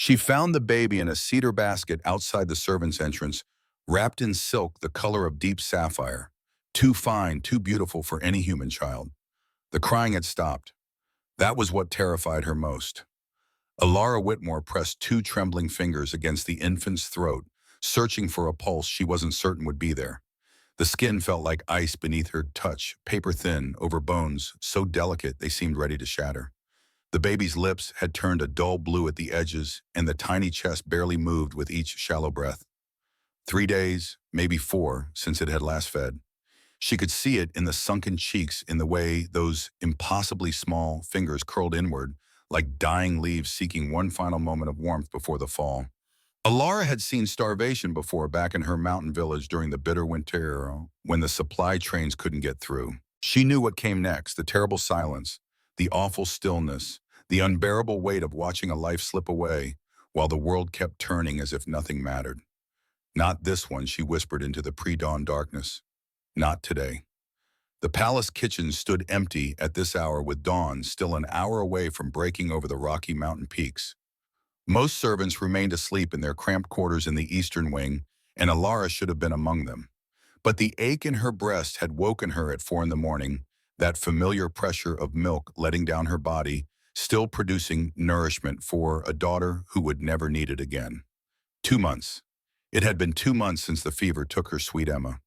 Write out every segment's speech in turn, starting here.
She found the baby in a cedar basket outside the servants' entrance, wrapped in silk the color of deep sapphire, too fine, too beautiful for any human child. The crying had stopped. That was what terrified her most. Alara Whitmore pressed two trembling fingers against the infant's throat, searching for a pulse she wasn't certain would be there. The skin felt like ice beneath her touch, paper thin, over bones, so delicate they seemed ready to shatter. The baby's lips had turned a dull blue at the edges, and the tiny chest barely moved with each shallow breath. 3 days, maybe 4, since it had last fed. She could see it in the sunken cheeks, in the way those impossibly small fingers curled inward, like dying leaves seeking one final moment of warmth before the fall. Alara had seen starvation before back in her mountain village during the bitter winter when the supply trains couldn't get through. She knew what came next, the terrible silence, the awful stillness, the unbearable weight of watching a life slip away while the world kept turning as if nothing mattered. Not this one, she whispered into the pre-dawn darkness. Not today. The palace kitchen stood empty at this hour, with dawn still an hour away from breaking over the rocky mountain peaks. Most servants remained asleep in their cramped quarters in the eastern wing, and Alara should have been among them. But the ache in her breast had woken her at 4 in the morning, that familiar pressure of milk letting down her body, still producing nourishment for a daughter who would never need it again. 2 months. It had been 2 months since the fever took her sweet Emma.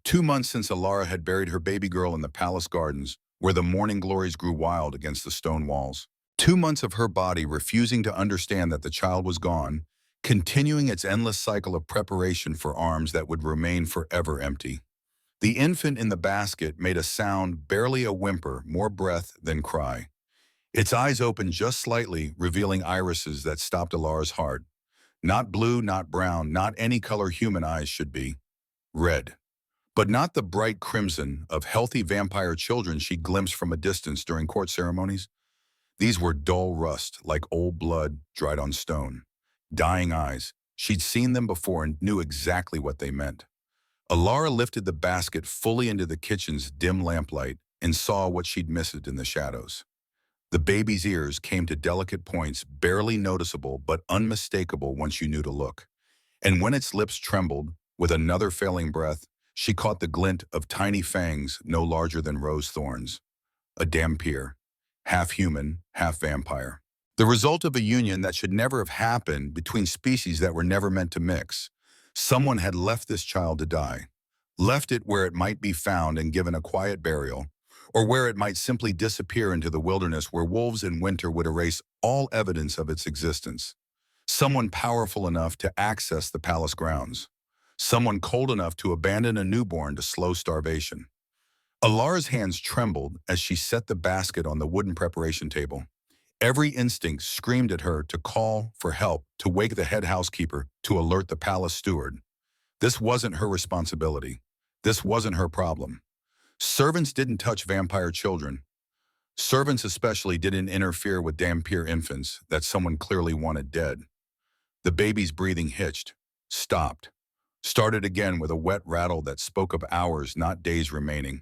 2 months since Alara had buried her baby girl in the palace gardens, where the morning glories grew wild against the stone walls. 2 months of her body refusing to understand that the child was gone, continuing its endless cycle of preparation for arms that would remain forever empty. The infant in the basket made a sound, barely a whimper, more breath than cry. Its eyes opened just slightly, revealing irises that stopped Alara's heart. Not blue, not brown, not any color human eyes should be. Red. But not the bright crimson of healthy vampire children she glimpsed from a distance during court ceremonies. These were dull rust, like old blood dried on stone. Dying eyes. She'd seen them before and knew exactly what they meant. Alara lifted the basket fully into the kitchen's dim lamplight and saw what she'd missed in the shadows. The baby's ears came to delicate points, barely noticeable but unmistakable once you knew to look. And when its lips trembled, with another failing breath, she caught the glint of tiny fangs no larger than rose thorns. A dhampir, half human, half vampire. The result of a union that should never have happened between species that were never meant to mix. Someone had left this child to die, left it where it might be found and given a quiet burial, or where it might simply disappear into the wilderness where wolves in winter would erase all evidence of its existence. Someone powerful enough to access the palace grounds. Someone cold enough to abandon a newborn to slow starvation. Alara's hands trembled as she set the basket on the wooden preparation table. Every instinct screamed at her to call for help, to wake the head housekeeper, to alert the palace steward. This wasn't her responsibility. This wasn't her problem. Servants didn't touch vampire children. Servants especially didn't interfere with dhampir infants that someone clearly wanted dead. The baby's breathing hitched, stopped, started again with a wet rattle that spoke of hours, not days remaining.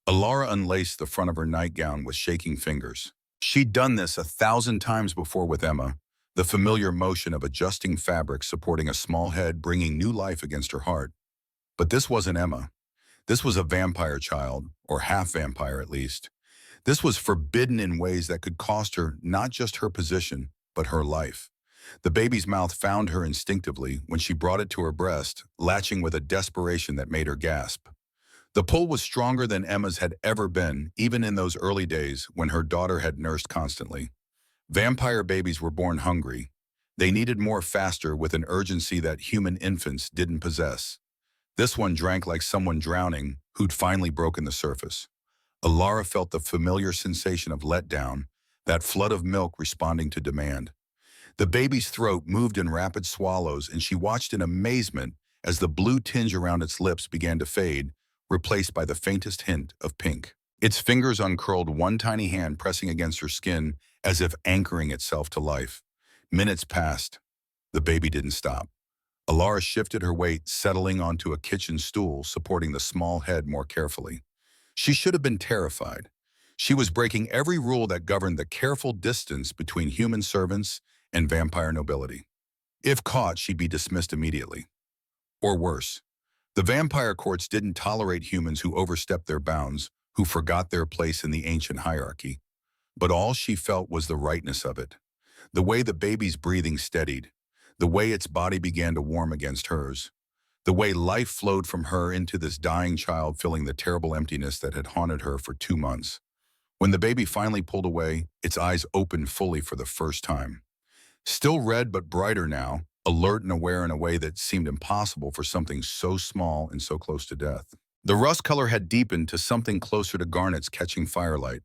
Alara unlaced the front of her nightgown with shaking fingers. She'd done this 1,000 times before with Emma, the familiar motion of adjusting fabric supporting a small head, bringing new life against her heart. But this wasn't Emma. This was a vampire child, or half vampire at least. This was forbidden in ways that could cost her not just her position, but her life. The baby's mouth found her instinctively when she brought it to her breast, latching with a desperation that made her gasp. The pull was stronger than Emma's had ever been, even in those early days when her daughter had nursed constantly. Vampire babies were born hungry. They needed more faster, with an urgency that human infants didn't possess. This one drank like someone drowning who'd finally broken the surface. Alara felt the familiar sensation of letdown, that flood of milk responding to demand. The baby's throat moved in rapid swallows, and she watched in amazement as the blue tinge around its lips began to fade, replaced by the faintest hint of pink. Its fingers uncurled, one tiny hand pressing against her skin as if anchoring itself to life. Minutes passed. The baby didn't stop. Alara shifted her weight, settling onto a kitchen stool, supporting the small head more carefully. She should have been terrified. She was breaking every rule that governed the careful distance between human servants and vampire nobility. If caught, she'd be dismissed immediately. Or worse, the vampire courts didn't tolerate humans who overstepped their bounds, who forgot their place in the ancient hierarchy. But all she felt was the rightness of it. The way the baby's breathing steadied, the way its body began to warm against hers, the way life flowed from her into this dying child, filling the terrible emptiness that had haunted her for 2 months. When the baby finally pulled away, its eyes opened fully for the first time. Still red but brighter now, alert and aware in a way that seemed impossible for something so small and so close to death. The rust color had deepened to something closer to garnets catching firelight.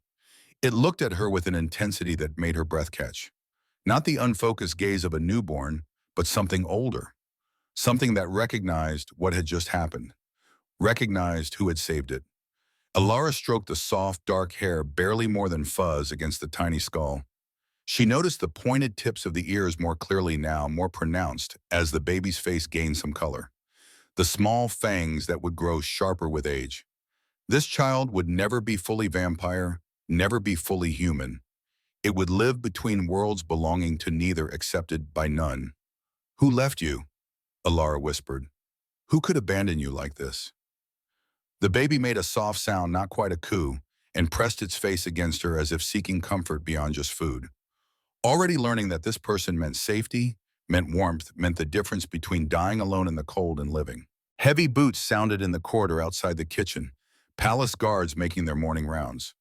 It looked at her with an intensity that made her breath catch. Not the unfocused gaze of a newborn, but something older. Something that recognized what had just happened, recognized who had saved it. Alara stroked the soft, dark hair barely more than fuzz against the tiny skull. She noticed the pointed tips of the ears more clearly now, more pronounced, as the baby's face gained some color. The small fangs that would grow sharper with age. This child would never be fully vampire, never be fully human. It would live between worlds belonging to neither, accepted by none. "Who left you?" Alara whispered. "Who could abandon you like this?" The baby made a soft sound, not quite a coo, and pressed its face against her as if seeking comfort beyond just food. Already learning that this person meant safety, meant warmth, meant the difference between dying alone in the cold and living. Heavy boots sounded in the corridor outside the kitchen, palace guards making their morning rounds.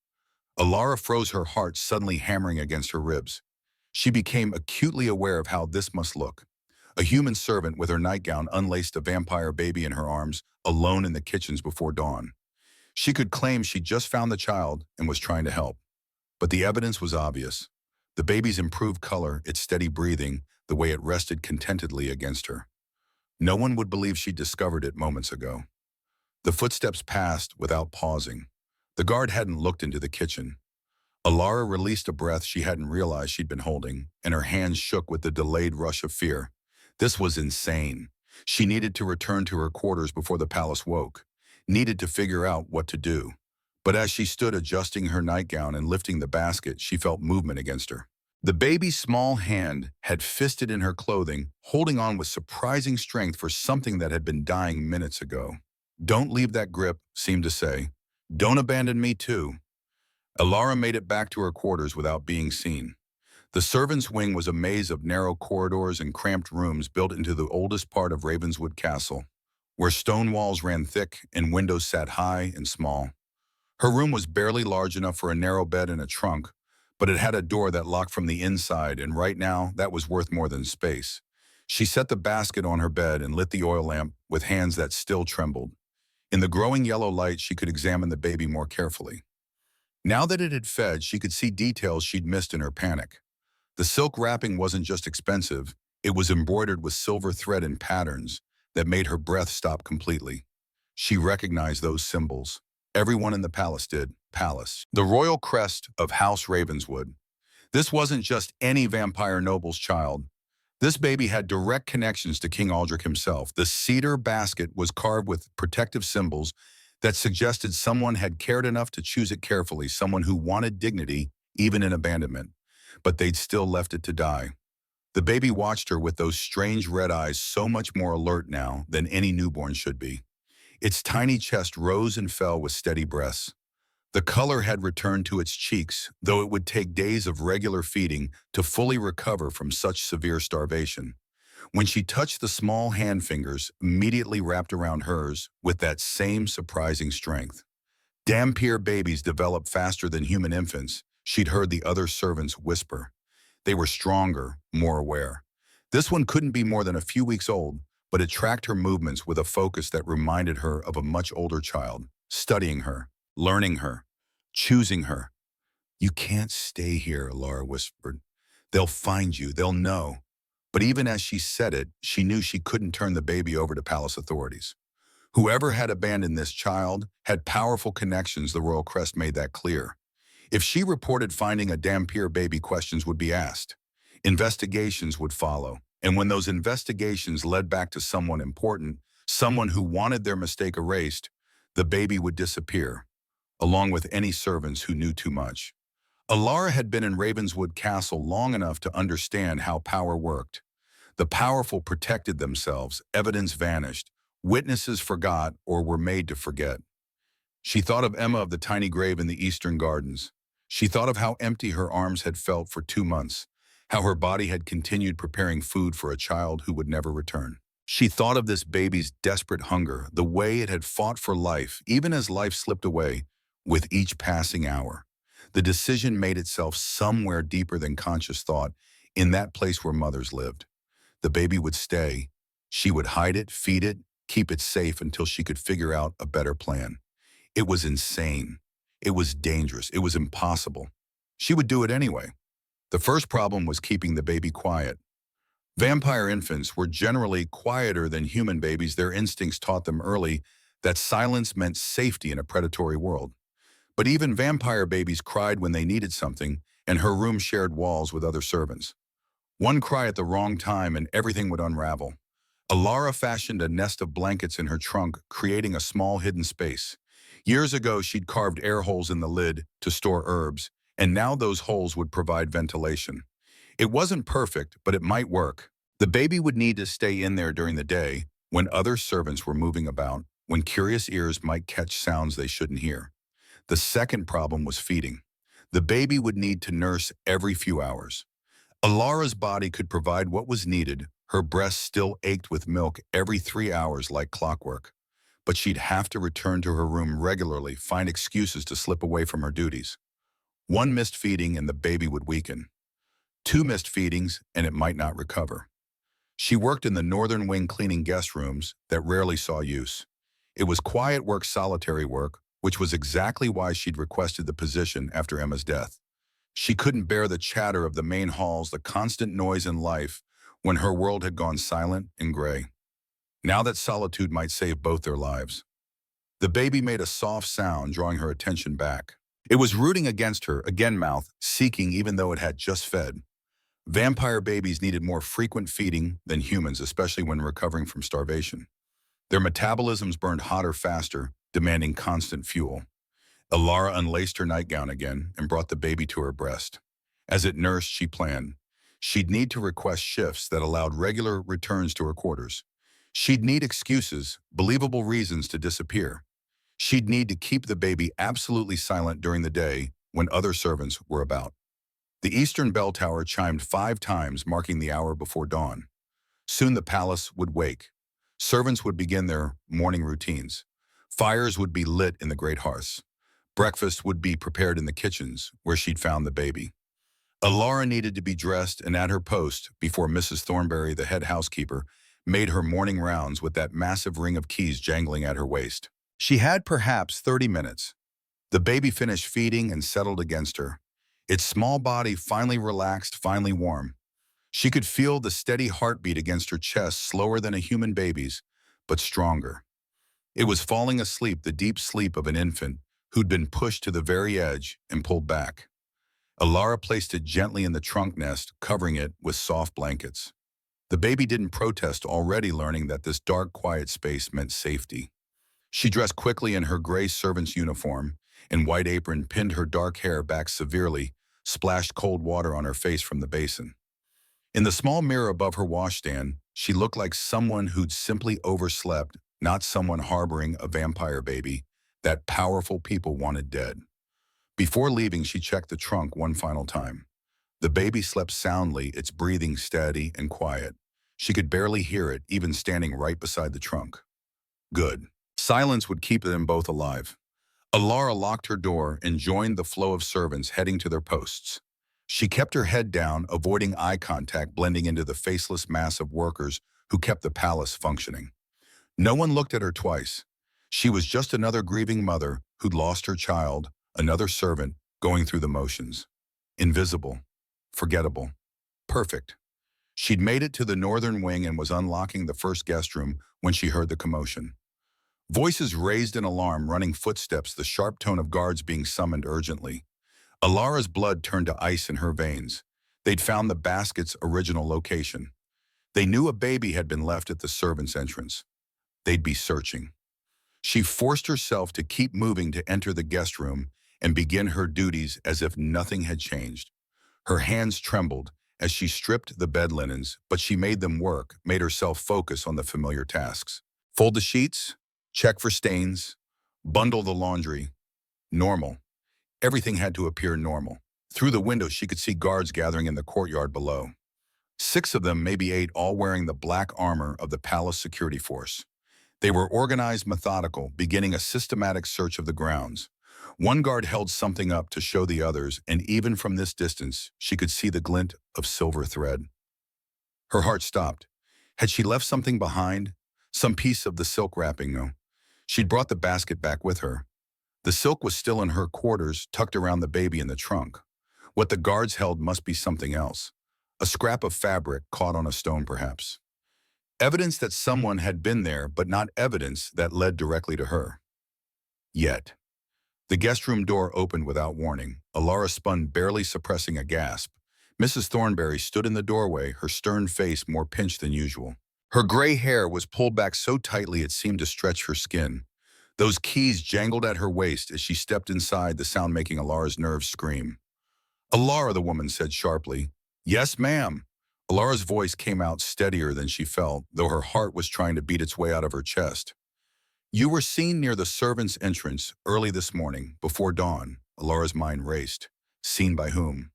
Alara froze, her heart suddenly hammering against her ribs. She became acutely aware of how this must look. A human servant with her nightgown unlaced, a vampire baby in her arms, alone in the kitchens before dawn. She could claim she'd just found the child and was trying to help. But the evidence was obvious. The baby's improved color, its steady breathing, the way it rested contentedly against her. No one would believe she'd discovered it moments ago. The footsteps passed without pausing. The guard hadn't looked into the kitchen. Alara released a breath she hadn't realized she'd been holding, and her hands shook with the delayed rush of fear. This was insane. She needed to return to her quarters before the palace woke, needed to figure out what to do. But as she stood adjusting her nightgown and lifting the basket, she felt movement against her. The baby's small hand had fisted in her clothing, holding on with surprising strength for something that had been dying minutes ago. "Don't leave that grip," seemed to say. "Don't abandon me too." Alara made it back to her quarters without being seen. The servants' wing was a maze of narrow corridors and cramped rooms built into the oldest part of Ravenswood Castle, where stone walls ran thick and windows sat high and small. Her room was barely large enough for a narrow bed and a trunk, but it had a door that locked from the inside, and right now that was worth more than space. She set the basket on her bed and lit the oil lamp with hands that still trembled. In the growing yellow light, she could examine the baby more carefully. Now that it had fed, she could see details she'd missed in her panic. The silk wrapping wasn't just expensive, it was embroidered with silver thread and patterns that made her breath stop completely. She recognized those symbols. Everyone in the palace did. Palace. The royal crest of House Ravenswood. This wasn't just any vampire noble's child. This baby had direct connections to King Aldrich himself. The cedar basket was carved with protective symbols that suggested someone had cared enough to choose it carefully, someone who wanted dignity, even in abandonment. But they'd still left it to die. The baby watched her with those strange red eyes, so much more alert now than any newborn should be. Its tiny chest rose and fell with steady breaths. The color had returned to its cheeks, though it would take days of regular feeding to fully recover from such severe starvation. When she touched the small hand fingers immediately wrapped around hers with that same surprising strength. Dhampir babies develop faster than human infants, she'd heard the other servants whisper. They were stronger, more aware. This one couldn't be more than a few weeks old, but it tracked her movements with a focus that reminded her of a much older child, studying her, learning her, choosing her. "You can't stay here," Alara whispered. "They'll find you, they'll know." But even as she said it, she knew she couldn't turn the baby over to palace authorities. Whoever had abandoned this child had powerful connections, the royal crest made that clear. If she reported finding a Dhampir baby, questions would be asked. Investigations would follow. And when those investigations led back to someone important, someone who wanted their mistake erased, the baby would disappear, along with any servants who knew too much. Alara had been in Ravenswood Castle long enough to understand how power worked. The powerful protected themselves, evidence vanished, witnesses forgot or were made to forget. She thought of Emma of the tiny grave in the Eastern Gardens. She thought of how empty her arms had felt for 2 months, how her body had continued preparing food for a child who would never return. She thought of this baby's desperate hunger, the way it had fought for life, even as life slipped away with each passing hour. The decision made itself somewhere deeper than conscious thought, in that place where mothers lived. The baby would stay. She would hide it, feed it, keep it safe until she could figure out a better plan. It was insane. It was dangerous. It was impossible. She would do it anyway. The first problem was keeping the baby quiet. Vampire infants were generally quieter than human babies. Their instincts taught them early that silence meant safety in a predatory world. But even vampire babies cried when they needed something, and her room shared walls with other servants. One cry at the wrong time and everything would unravel. Alara fashioned a nest of blankets in her trunk, creating a small hidden space. Years ago, she'd carved air holes in the lid to store herbs, and now those holes would provide ventilation. It wasn't perfect, but it might work. The baby would need to stay in there during the day, when other servants were moving about, when curious ears might catch sounds they shouldn't hear. The second problem was feeding. The baby would need to nurse every few hours. Alara's body could provide what was needed. Her breast still ached with milk every 3 hours like clockwork. But she'd have to return to her room regularly, find excuses to slip away from her duties. One missed feeding and the baby would weaken. Two missed feedings and it might not recover. She worked in the northern wing cleaning guest rooms that rarely saw use. It was quiet work, solitary work, which was exactly why she'd requested the position after Emma's death. She couldn't bear the chatter of the main halls, the constant noise in life, when her world had gone silent and gray. Now that solitude might save both their lives. The baby made a soft sound, drawing her attention back. It was rooting against her, again mouth, seeking even though it had just fed. Vampire babies needed more frequent feeding than humans, especially when recovering from starvation. Their metabolisms burned hotter faster, demanding constant fuel. Alara unlaced her nightgown again and brought the baby to her breast. As it nursed, she planned. She'd need to request shifts that allowed regular returns to her quarters. She'd need excuses, believable reasons to disappear. She'd need to keep the baby absolutely silent during the day when other servants were about. The eastern bell tower chimed 5 times, marking the hour before dawn. Soon the palace would wake. Servants would begin their morning routines. Fires would be lit in the great hearths. Breakfast would be prepared in the kitchens, where she'd found the baby. Alara needed to be dressed and at her post before Mrs. Thornberry, the head housekeeper, made her morning rounds with that massive ring of keys jangling at her waist. She had perhaps 30 minutes. The baby finished feeding and settled against her. Its small body finally relaxed, finally warm. She could feel the steady heartbeat against her chest, slower than a human baby's, but stronger. It was falling asleep, the deep sleep of an infant who'd been pushed to the very edge and pulled back. Alara placed it gently in the trunk nest, covering it with soft blankets. The baby didn't protest, already learning that this dark, quiet space meant safety. She dressed quickly in her gray servant's uniform and white apron, pinned her dark hair back severely, splashed cold water on her face from the basin. In the small mirror above her washstand, she looked like someone who'd simply overslept, not someone harboring a vampire baby that powerful people wanted dead. Before leaving, she checked the trunk one final time. The baby slept soundly, its breathing steady and quiet. She could barely hear it, even standing right beside the trunk. Good. Silence would keep them both alive. Alara locked her door and joined the flow of servants heading to their posts. She kept her head down, avoiding eye contact, blending into the faceless mass of workers who kept the palace functioning. No one looked at her twice. She was just another grieving mother who'd lost her child, another servant going through the motions. Invisible, forgettable, perfect. She'd made it to the northern wing and was unlocking the first guest room when she heard the commotion. Voices raised in alarm, running footsteps, the sharp tone of guards being summoned urgently. Alara's blood turned to ice in her veins. They'd found the basket's original location. They knew a baby had been left at the servants' entrance. They'd be searching. She forced herself to keep moving to enter the guest room and begin her duties as if nothing had changed. Her hands trembled as she stripped the bed linens, but she made them work, made herself focus on the familiar tasks. Fold the sheets, check for stains, bundle the laundry. Normal. Everything had to appear normal. Through the window, she could see guards gathering in the courtyard below. 6 of them, maybe 8, all wearing the black armor of the palace security force. They were organized, methodical, beginning a systematic search of the grounds. One guard held something up to show the others, and even from this distance, she could see the glint of silver thread. Her heart stopped. Had she left something behind? Some piece of the silk wrapping, no. She'd brought the basket back with her. The silk was still in her quarters, tucked around the baby in the trunk. What the guards held must be something else. A scrap of fabric caught on a stone, perhaps. Evidence that someone had been there, but not evidence that led directly to her. Yet, the guest room door opened without warning. Alara spun, barely suppressing a gasp. Mrs. Thornberry stood in the doorway, her stern face more pinched than usual. Her gray hair was pulled back so tightly it seemed to stretch her skin. Those keys jangled at her waist as she stepped inside, the sound making Alara's nerves scream. "Alara," the woman said sharply. "Yes, ma'am." Alara's voice came out steadier than she felt, though her heart was trying to beat its way out of her chest. "You were seen near the servants' entrance early this morning, before dawn." Alara's mind raced. Seen by whom?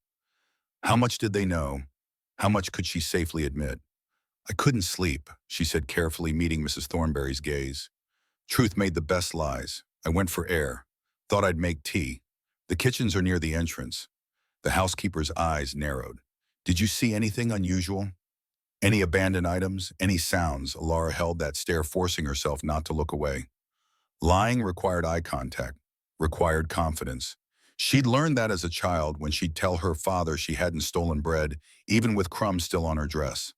How much did they know? How much could she safely admit? "I couldn't sleep," she said carefully, meeting Mrs. Thornberry's gaze. "Truth made the best lies. I went for air. Thought I'd make tea. The kitchens are near the entrance." The housekeeper's eyes narrowed. "Did you see anything unusual? Any abandoned items? Any sounds?" Alara held that stare, forcing herself not to look away. Lying required eye contact, required confidence. She'd learned that as a child when she'd tell her father she hadn't stolen bread, even with crumbs still on her dress.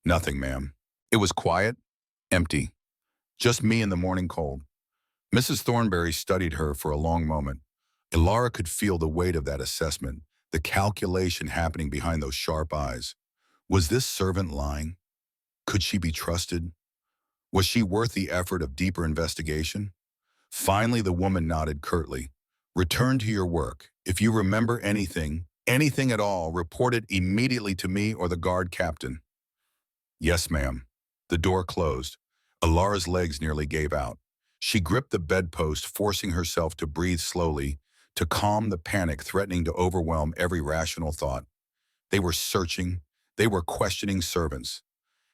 "Nothing, ma'am." It was quiet, empty. Just me in the morning cold. Mrs. Thornberry studied her for a long moment. Alara could feel the weight of that assessment, the calculation happening behind those sharp eyes. Was this servant lying? Could she be trusted? Was she worth the effort of deeper investigation? Finally, the woman nodded curtly. "Return to your work. If you remember anything, anything at all, report it immediately to me or the guard captain." "Yes, ma'am." The door closed. Alara's legs nearly gave out. She gripped the bedpost, forcing herself to breathe slowly, to calm the panic threatening to overwhelm every rational thought. They were searching. They were questioning servants.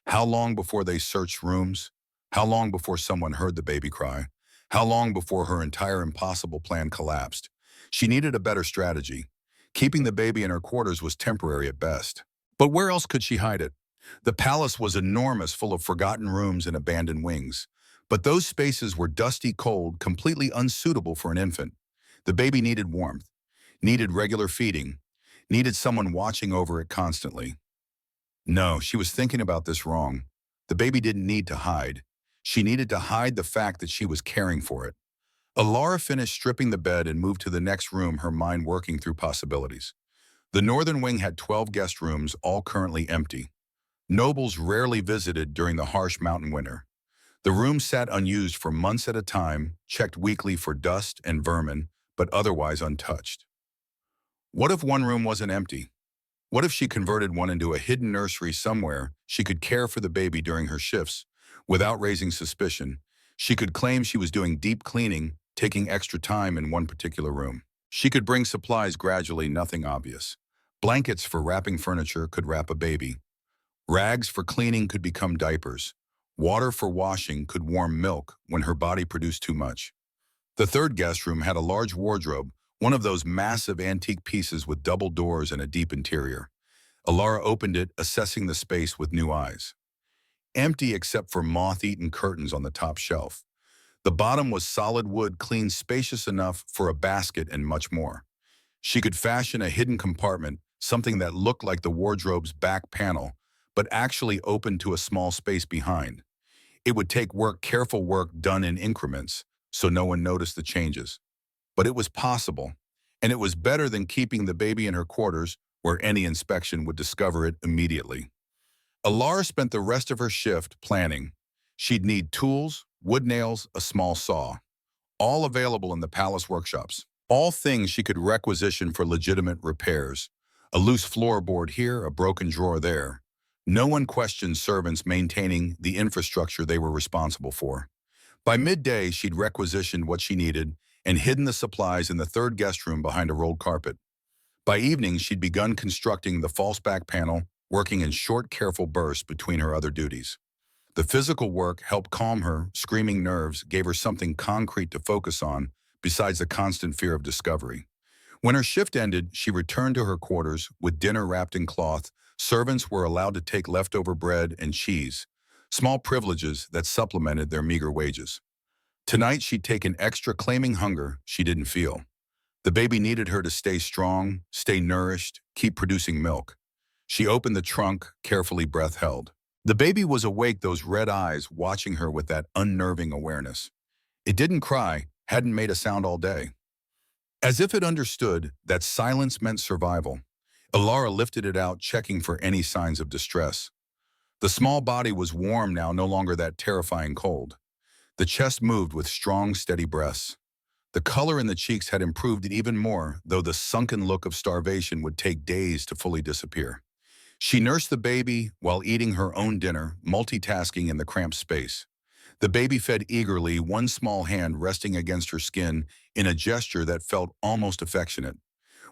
How long before they searched rooms? How long before someone heard the baby cry? How long before her entire impossible plan collapsed? She needed a better strategy. Keeping the baby in her quarters was temporary at best. But where else could she hide it? The palace was enormous, full of forgotten rooms and abandoned wings. But those spaces were dusty, cold, completely unsuitable for an infant. The baby needed warmth, needed regular feeding, needed someone watching over it constantly. No, she was thinking about this wrong. The baby didn't need to hide. She needed to hide the fact that she was caring for it. Alara finished stripping the bed and moved to the next room, her mind working through possibilities. The northern wing had 12 guest rooms, all currently empty. Nobles rarely visited during the harsh mountain winter. The rooms sat unused for months at a time, checked weekly for dust and vermin, but otherwise untouched. What if one room wasn't empty? What if she converted one into a hidden nursery somewhere she could care for the baby during her shifts without raising suspicion? She could claim she was doing deep cleaning, taking extra time in one particular room. She could bring supplies gradually, nothing obvious. Blankets for wrapping furniture could wrap a baby. Rags for cleaning could become diapers. Water for washing could warm milk when her body produced too much. The third guest room had a large wardrobe, one of those massive antique pieces with double doors and a deep interior. Alara opened it, assessing the space with new eyes. Empty except for moth-eaten curtains on the top shelf. The bottom was solid wood, clean, spacious enough for a basket and much more. She could fashion a hidden compartment, something that looked like the wardrobe's back panel, but actually opened to a small space behind. It would take work, careful work done in increments, so no one noticed the changes. But it was possible, and it was better than keeping the baby in her quarters where any inspection would discover it immediately. Alara spent the rest of her shift planning. She'd need tools, wood nails, a small saw, all available in the palace workshops. All things she could requisition for legitimate repairs. A loose floorboard here, a broken drawer there. No one questioned servants maintaining the infrastructure they were responsible for. By midday, she'd requisitioned what she needed and hidden the supplies in the third guest room behind a rolled carpet. By evening, she'd begun constructing the false back panel, working in short, careful bursts between her other duties. The physical work helped calm her screaming nerves, gave her something concrete to focus on besides the constant fear of discovery. When her shift ended, she returned to her quarters with dinner wrapped in cloth. Servants were allowed to take leftover bread and cheese, small privileges that supplemented their meager wages. Tonight, she'd taken extra, claiming hunger she didn't feel. The baby needed her to stay strong, stay nourished, keep producing milk. She opened the trunk, carefully breath held. The baby was awake, those red eyes watching her with that unnerving awareness. It didn't cry, hadn't made a sound all day. As if it understood that silence meant survival, Ilara lifted it out, checking for any signs of distress. The small body was warm now, no longer that terrifying cold. The chest moved with strong, steady breaths. The color in the cheeks had improved even more, though the sunken look of starvation would take days to fully disappear. She nursed the baby while eating her own dinner, multitasking in the cramped space. The baby fed eagerly, one small hand resting against her skin in a gesture that felt almost affectionate.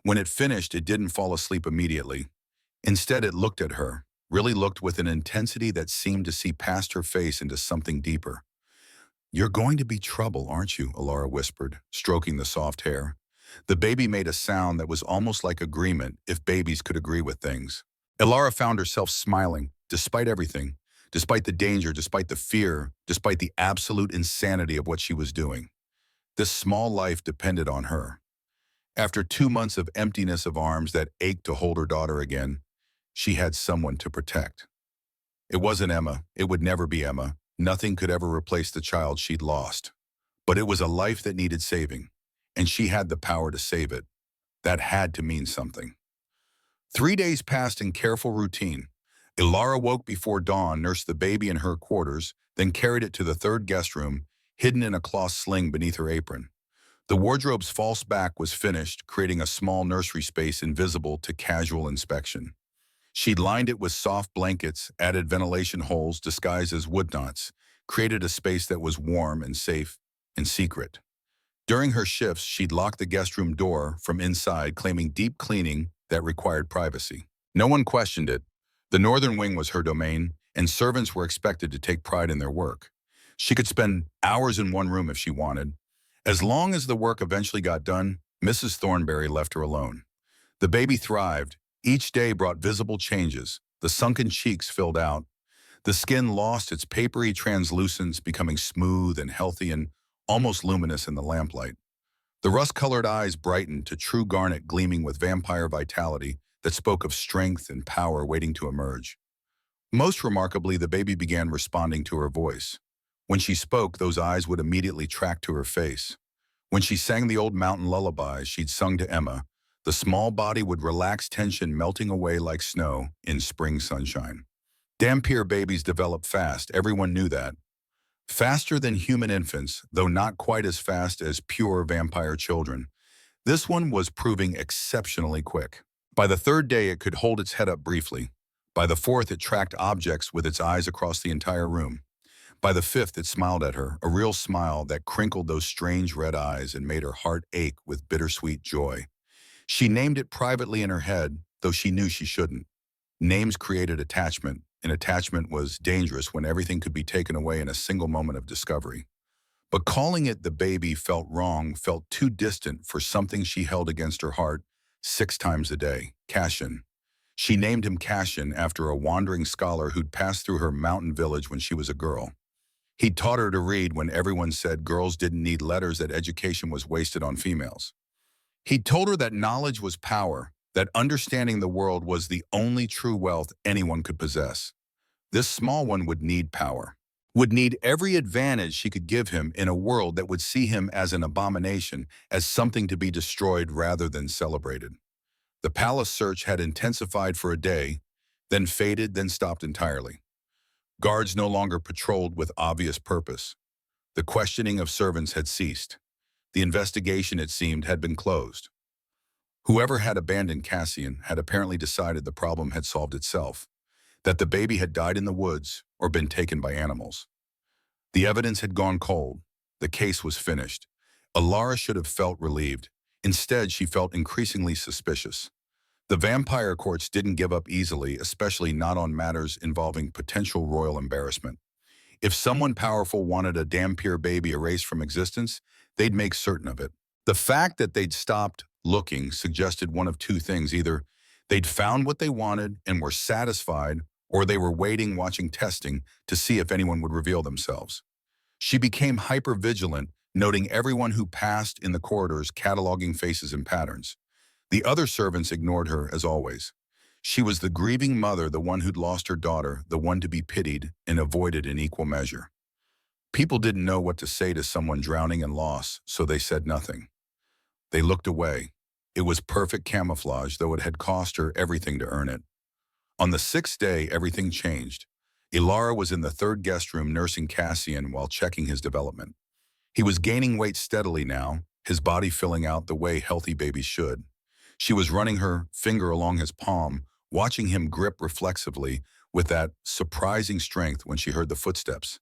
When it finished, it didn't fall asleep immediately. Instead, it looked at her, really looked with an intensity that seemed to see past her face into something deeper. "You're going to be trouble, aren't you?" Ilara whispered, stroking the soft hair. The baby made a sound that was almost like agreement, if babies could agree with things. Ilara found herself smiling, despite everything, despite the danger, despite the fear, despite the absolute insanity of what she was doing. This small life depended on her. After 2 months of emptiness of arms that ached to hold her daughter again, she had someone to protect. It wasn't Emma. It would never be Emma. Nothing could ever replace the child she'd lost. But it was a life that needed saving, and she had the power to save it. That had to mean something. 3 days passed in careful routine. Ilara woke before dawn, nursed the baby in her quarters, then carried it to the third guest room, hidden in a cloth sling beneath her apron. The wardrobe's false back was finished, creating a small nursery space invisible to casual inspection. She'd lined it with soft blankets, added ventilation holes disguised as wood knots, created a space that was warm and safe and secret. During her shifts, she'd lock the guest room door from inside, claiming deep cleaning that required privacy. No one questioned it. The northern wing was her domain, and servants were expected to take pride in their work. She could spend hours in one room if she wanted. As long as the work eventually got done, Mrs. Thornberry left her alone. The baby thrived. Each day brought visible changes. The sunken cheeks filled out. The skin lost its papery translucence, becoming smooth and healthy and almost luminous in the lamplight. The rust-colored eyes brightened to true garnet, gleaming with vampire vitality that spoke of strength and power waiting to emerge. Most remarkably, the baby began responding to her voice. When she spoke, those eyes would immediately track to her face. When she sang the old mountain lullabies she'd sung to Emma, the small body would relax, tension melting away like snow in spring sunshine. Dhampir babies develop fast, everyone knew that. Faster than human infants, though not quite as fast as pure vampire children. This one was proving exceptionally quick. By the third day, it could hold its head up briefly. By the fourth, it tracked objects with its eyes across the entire room. By the fifth, it smiled at her, a real smile that crinkled those strange red eyes and made her heart ache with bittersweet joy. She named it privately in her head, though she knew she shouldn't. Names created attachment, and attachment was dangerous when everything could be taken away in a single moment of discovery. But calling it the baby felt wrong, felt too distant for something she held against her heart 6 times a day, Cassian. She named him Cassian after a wandering scholar who'd passed through her mountain village when she was a girl. He'd taught her to read when everyone said girls didn't need letters, that education was wasted on females. He'd told her that knowledge was power, that understanding the world was the only true wealth anyone could possess. This small one would need power, would need every advantage she could give him in a world that would see him as an abomination, as something to be destroyed rather than celebrated. The palace search had intensified for a day, then faded, then stopped entirely. Guards no longer patrolled with obvious purpose. The questioning of servants had ceased. The investigation, it seemed, had been closed. Whoever had abandoned Cassian had apparently decided the problem had solved itself, that the baby had died in the woods or been taken by animals. The evidence had gone cold. The case was finished. Alara should have felt relieved. Instead, she felt increasingly suspicious. The vampire courts didn't give up easily, especially not on matters involving potential royal embarrassment. If someone powerful wanted a Dhampir baby erased from existence, they'd make certain of it. The fact that they'd stopped looking suggested one of two things. Either they'd found what they wanted and were satisfied, or they were waiting, watching testing, to see if anyone would reveal themselves. She became hyper-vigilant, noting everyone who passed in the corridors, cataloging faces and patterns. The other servants ignored her, as always. She was the grieving mother, the one who'd lost her daughter, the one to be pitied and avoided in equal measure. People didn't know what to say to someone drowning in loss, so they said nothing. They looked away. It was perfect camouflage, though it had cost her everything to earn it. On the sixth day, everything changed. Alara was in the third guest room nursing Cassian while checking his development. He was gaining weight steadily now, his body filling out the way healthy babies should. She was running her finger along his palm, watching him grip reflexively with that surprising strength when she heard the footsteps.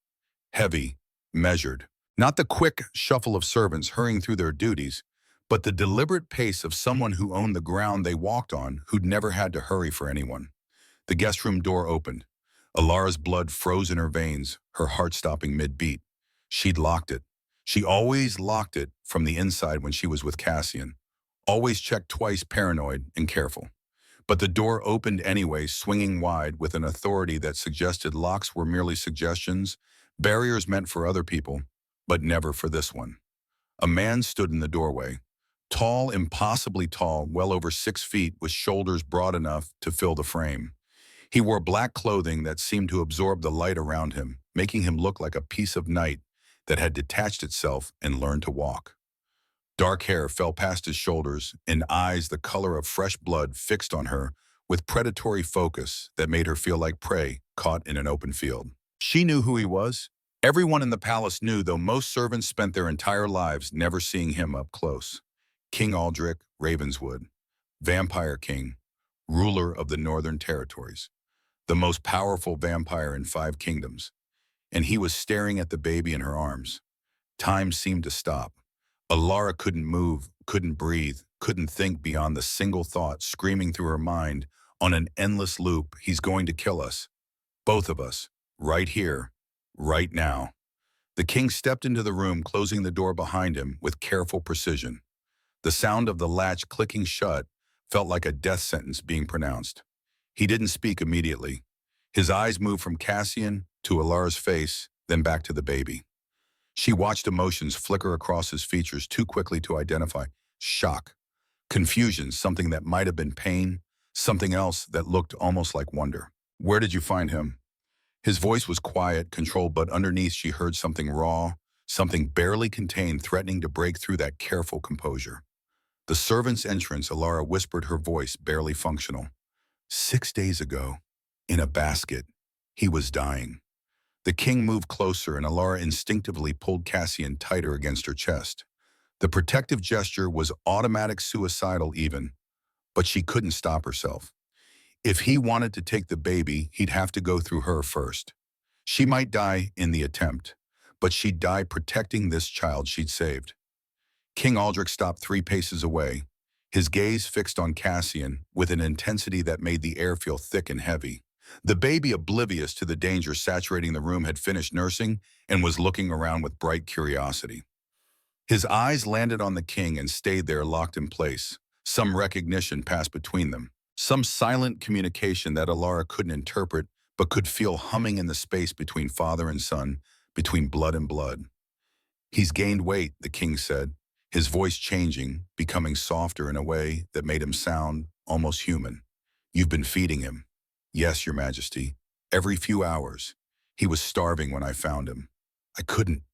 Heavy, measured. Not the quick shuffle of servants hurrying through their duties, but the deliberate pace of someone who owned the ground they walked on, who'd never had to hurry for anyone. The guest room door opened. Alara's blood froze in her veins, her heart stopping mid-beat. She'd locked it. She always locked it from the inside when she was with Cassian. Always checked twice, paranoid and careful. But the door opened anyway, swinging wide with an authority that suggested locks were merely suggestions, barriers meant for other people, but never for this one. A man stood in the doorway. Tall, impossibly tall, well over 6 feet, with shoulders broad enough to fill the frame. He wore black clothing that seemed to absorb the light around him, making him look like a piece of night that had detached itself and learned to walk. Dark hair fell past his shoulders, and eyes the color of fresh blood fixed on her with predatory focus that made her feel like prey caught in an open field. She knew who he was. Everyone in the palace knew, though most servants spent their entire lives never seeing him up close. King Aldrich Ravenswood, Vampire King, ruler of the Northern Territories, the most powerful vampire in 5 kingdoms. And he was staring at the baby in her arms. Time seemed to stop. Alara couldn't move, couldn't breathe, couldn't think beyond the single thought screaming through her mind on an endless loop: he's going to kill us. Both of us. Right here. Right now. The king stepped into the room, closing the door behind him with careful precision. The sound of the latch clicking shut felt like a death sentence being pronounced. He didn't speak immediately. His eyes moved from Cassian to Alara's face, then back to the baby. She watched emotions flicker across his features too quickly to identify. Shock, confusion, something that might have been pain, something else that looked almost like wonder. "Where did you find him?" His voice was quiet, controlled, but underneath she heard something raw, something barely contained, threatening to break through that careful composure. The servant's entrance, Alara whispered, her voice barely functional. 6 days ago, in a basket, he was dying. The king moved closer, and Alara instinctively pulled Cassian tighter against her chest. The protective gesture was automatic, suicidal even, but she couldn't stop herself. If he wanted to take the baby, he'd have to go through her first. She might die in the attempt, but she'd die protecting this child she'd saved. King Aldrich stopped 3 paces away, his gaze fixed on Cassian with an intensity that made the air feel thick and heavy. The baby, oblivious to the danger saturating the room, had finished nursing and was looking around with bright curiosity. His eyes landed on the king and stayed there, locked in place. Some recognition passed between them. Some silent communication that Alara couldn't interpret but could feel humming in the space between father and son, between blood and blood. "He's gained weight," the king said, his voice changing, becoming softer in a way that made him sound almost human. "You've been feeding him." "Yes, your majesty. Every few hours. He was starving when I found him. I couldn't."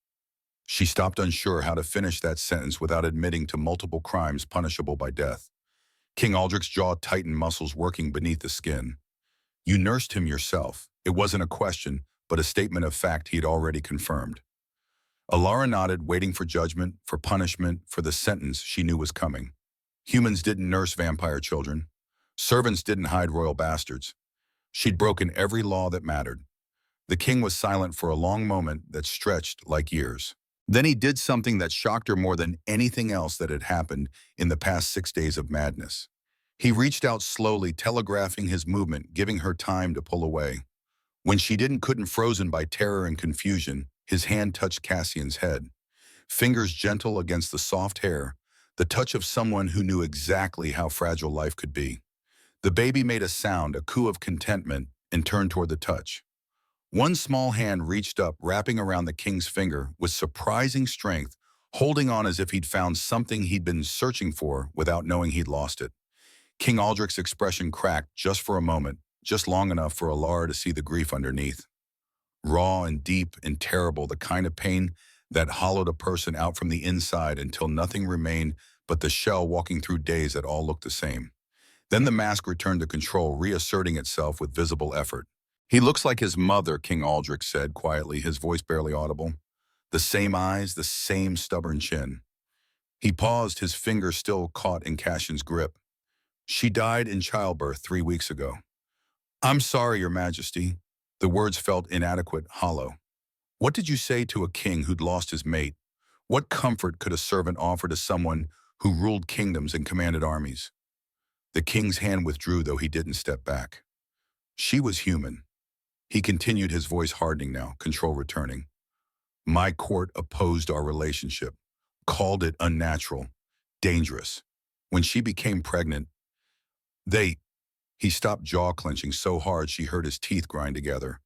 She stopped, unsure how to finish that sentence without admitting to multiple crimes punishable by death. King Aldrich's jaw tightened, muscles working beneath the skin. "You nursed him yourself." It wasn't a question, but a statement of fact he had already confirmed. Alara nodded, waiting for judgment, for punishment, for the sentence she knew was coming. Humans didn't nurse vampire children. Servants didn't hide royal bastards. She'd broken every law that mattered. The king was silent for a long moment that stretched like years. Then he did something that shocked her more than anything else that had happened in the past 6 days of madness. He reached out slowly, telegraphing his movement, giving her time to pull away. When she couldn't frozen by terror and confusion, his hand touched Cassian's head. Fingers gentle against the soft hair, the touch of someone who knew exactly how fragile life could be. The baby made a sound, a coo of contentment, and turned toward the touch. One small hand reached up, wrapping around the king's finger with surprising strength, holding on as if he'd found something he'd been searching for without knowing he'd lost it. King Aldrich's expression cracked just for a moment, just long enough for Alara to see the grief underneath. Raw and deep and terrible, the kind of pain that hollowed a person out from the inside until nothing remained but the shell walking through days that all looked the same. Then the mask returned to control, reasserting itself with visible effort. "He looks like his mother," King Aldrich said quietly, his voice barely audible. "The same eyes, the same stubborn chin." He paused, his finger still caught in Cassian's grip. "She died in childbirth 3 weeks ago." "I'm sorry, Your Majesty." The words felt inadequate, hollow. What did you say to a king who'd lost his mate? What comfort could a servant offer to someone who ruled kingdoms and commanded armies? The king's hand withdrew, though he didn't step back. "She was human." He continued, his voice hardening now, control returning. "My court opposed our relationship, called it unnatural, dangerous. When she became pregnant, they—" He stopped, jaw clenching so hard she heard his teeth grind together.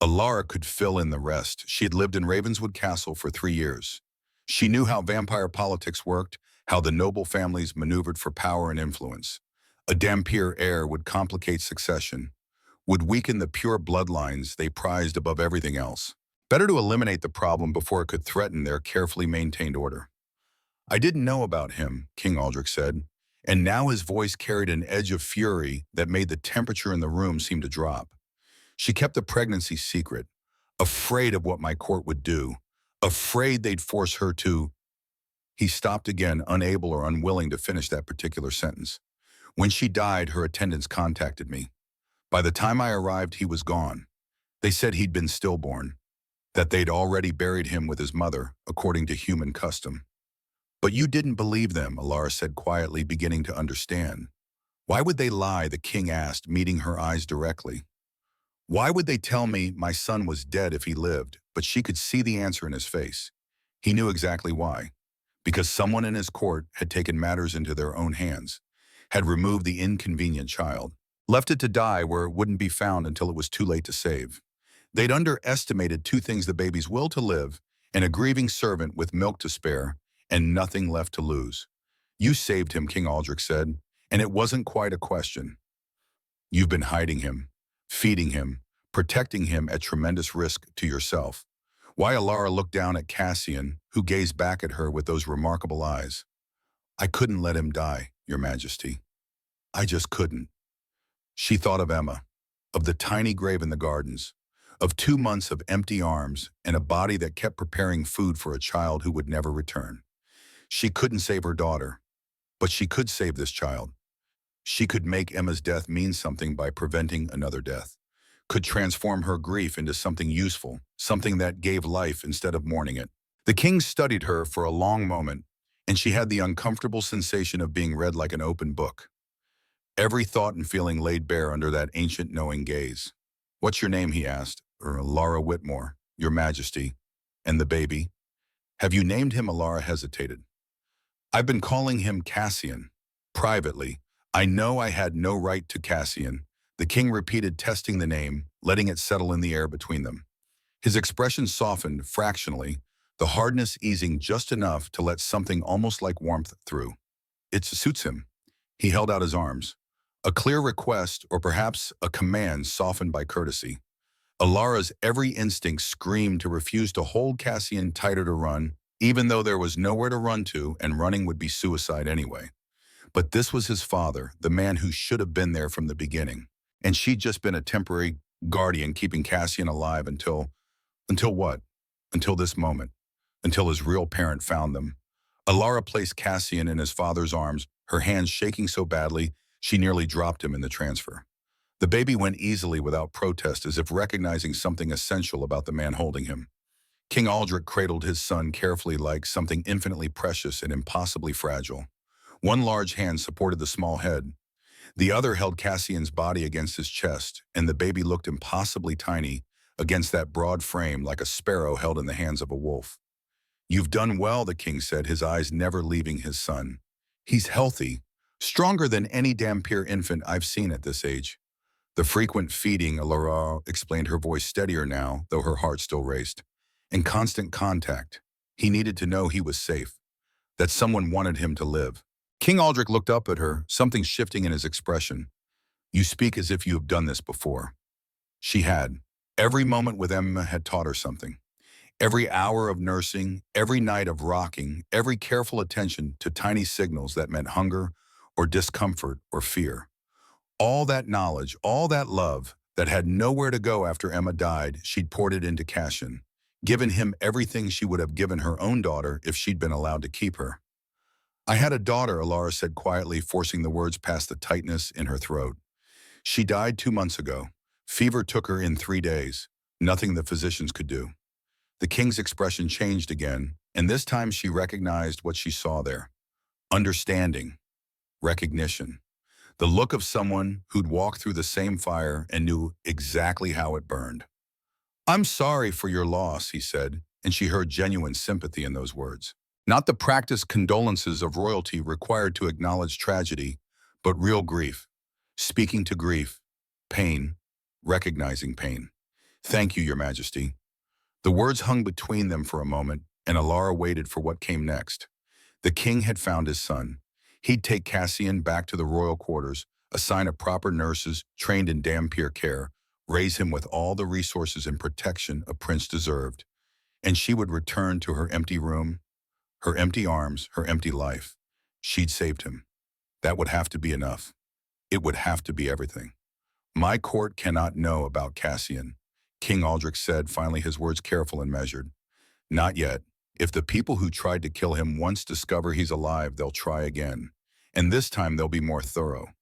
Alara could fill in the rest. She had lived in Ravenswood Castle for 3 years. She knew how vampire politics worked, how the noble families maneuvered for power and influence. A Dhampir heir would complicate succession, would weaken the pure bloodlines they prized above everything else. Better to eliminate the problem before it could threaten their carefully maintained order. "I didn't know about him," King Aldrich said, and now his voice carried an edge of fury that made the temperature in the room seem to drop. "She kept the pregnancy secret, afraid of what my court would do, afraid they'd force her to—" He stopped again, unable or unwilling to finish that particular sentence. "When she died, her attendants contacted me. By the time I arrived, he was gone. They said he'd been stillborn, that they'd already buried him with his mother, according to human custom." "But you didn't believe them," Alara said quietly, beginning to understand. "Why would they lie?" the king asked, meeting her eyes directly. "Why would they tell me my son was dead if he lived?" But she could see the answer in his face. He knew exactly why. Because someone in his court had taken matters into their own hands, had removed the inconvenient child, left it to die where it wouldn't be found until it was too late to save. They'd underestimated 2 things: the baby's will to live and a grieving servant with milk to spare and nothing left to lose. "You saved him," King Aldrich said, and it wasn't quite a question. "You've been hiding him, feeding him, protecting him at tremendous risk to yourself." Why Alara looked down at Cassian, who gazed back at her with those remarkable eyes. "I couldn't let him die, Your Majesty. I just couldn't." She thought of Emma, of the tiny grave in the gardens, of 2 months of empty arms and a body that kept preparing food for a child who would never return. She couldn't save her daughter, but she could save this child. She could make Emma's death mean something by preventing another death, could transform her grief into something useful, something that gave life instead of mourning it. The king studied her for a long moment, and she had the uncomfortable sensation of being read like an open book. Every thought and feeling laid bare under that ancient knowing gaze. "What's your name?" he asked. "Alara Whitmore, Your Majesty." "And the baby?" "Have you named him?" Alara hesitated. "I've been calling him Cassian. Privately. I know I had no right to Cassian." The king repeated, testing the name, letting it settle in the air between them. His expression softened fractionally, the hardness easing just enough to let something almost like warmth through. "It suits him." He held out his arms. A clear request, or perhaps a command softened by courtesy. Alara's every instinct screamed to refuse to hold Cassian tighter to run, even though there was nowhere to run to and running would be suicide anyway. But this was his father, the man who should have been there from the beginning. And she'd just been a temporary guardian keeping Cassian alive until what? Until this moment. until his real parent found them. Alara placed Cassian in his father's arms, her hands shaking so badly she nearly dropped him in the transfer. The baby went easily without protest, as if recognizing something essential about the man holding him. King Aldrich cradled his son carefully like something infinitely precious and impossibly fragile. One large hand supported the small head. The other held Cassian's body against his chest, and the baby looked impossibly tiny against that broad frame, like a sparrow held in the hands of a wolf. "You've done well," the king said, his eyes never leaving his son. "He's healthy, stronger than any Dhampir infant I've seen at this age." The frequent feeding, Alara explained, her voice steadier now, though her heart still raced. And constant contact. He needed to know he was safe, that someone wanted him to live. King Aldrich looked up at her, something shifting in his expression. "You speak as if you have done this before." She had. Every moment with Emma had taught her something. Every hour of nursing, every night of rocking, every careful attention to tiny signals that meant hunger or discomfort or fear. All that knowledge, all that love that had nowhere to go after Emma died, she'd poured it into Cassian, given him everything she would have given her own daughter if she'd been allowed to keep her. "I had a daughter," Alara said quietly, forcing the words past the tightness in her throat. "She died 2 months ago. Fever took her in 3 days. Nothing the physicians could do." The king's expression changed again, and this time she recognized what she saw there. Understanding. Recognition. The look of someone who'd walked through the same fire and knew exactly how it burned. "I'm sorry for your loss," he said, and she heard genuine sympathy in those words. Not the practiced condolences of royalty required to acknowledge tragedy, but real grief. Speaking to grief. Pain. Recognizing pain. "Thank you, Your Majesty." The words hung between them for a moment, and Alara waited for what came next. The king had found his son. He'd take Cassian back to the royal quarters, assign a proper nurses trained in Dhampir care, raise him with all the resources and protection a prince deserved. And she would return to her empty room, her empty arms, her empty life. She'd saved him. That would have to be enough. It would have to be everything. "My court cannot know about Cassian," King Aldrich said, finally, his words careful and measured. "Not yet. If the people who tried to kill him once discover he's alive, they'll try again. And this time they'll be more thorough,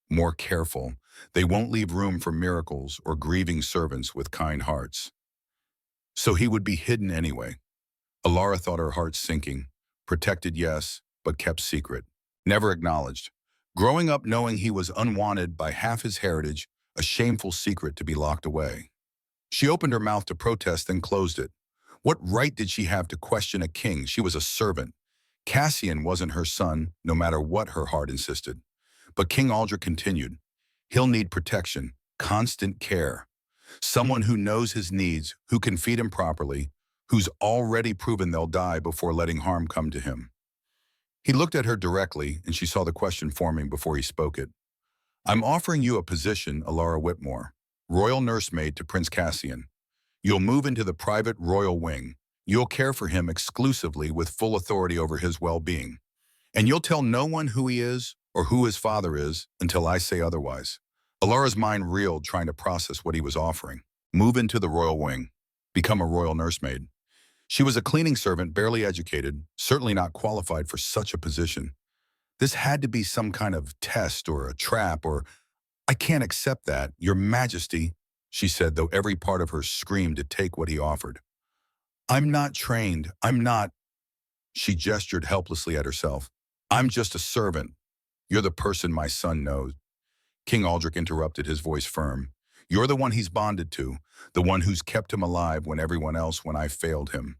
more careful. They won't leave room for miracles or grieving servants with kind hearts." So he would be hidden anyway. Alara thought, her heart sinking. Protected, yes, but kept secret. Never acknowledged. Growing up knowing he was unwanted by half his heritage, a shameful secret to be locked away. She opened her mouth to protest, then closed it. What right did she have to question a king? She was a servant. Cassian wasn't her son, no matter what her heart insisted. But King Aldrich continued. "He'll need protection, constant care. Someone who knows his needs, who can feed him properly, who's already proven they'll die before letting harm come to him." He looked at her directly, and she saw the question forming before he spoke it. "I'm offering you a position, Alara Whitmore, royal nursemaid to Prince Cassian. You'll move into the private royal wing. You'll care for him exclusively with full authority over his well-being. And you'll tell no one who he is or who his father is until I say otherwise." Alara's mind reeled, trying to process what he was offering. Move into the royal wing. Become a royal nursemaid. She was a cleaning servant, barely educated, certainly not qualified for such a position. This had to be some kind of test or a trap or... "I can't accept that, Your Majesty," she said, though every part of her screamed to take what he offered. "I'm not trained. I'm not..." She gestured helplessly at herself. "I'm just a servant. You're the person my son knows." King Aldrich interrupted, his voice firm. "You're the one he's bonded to, the one who's kept him alive when I failed him.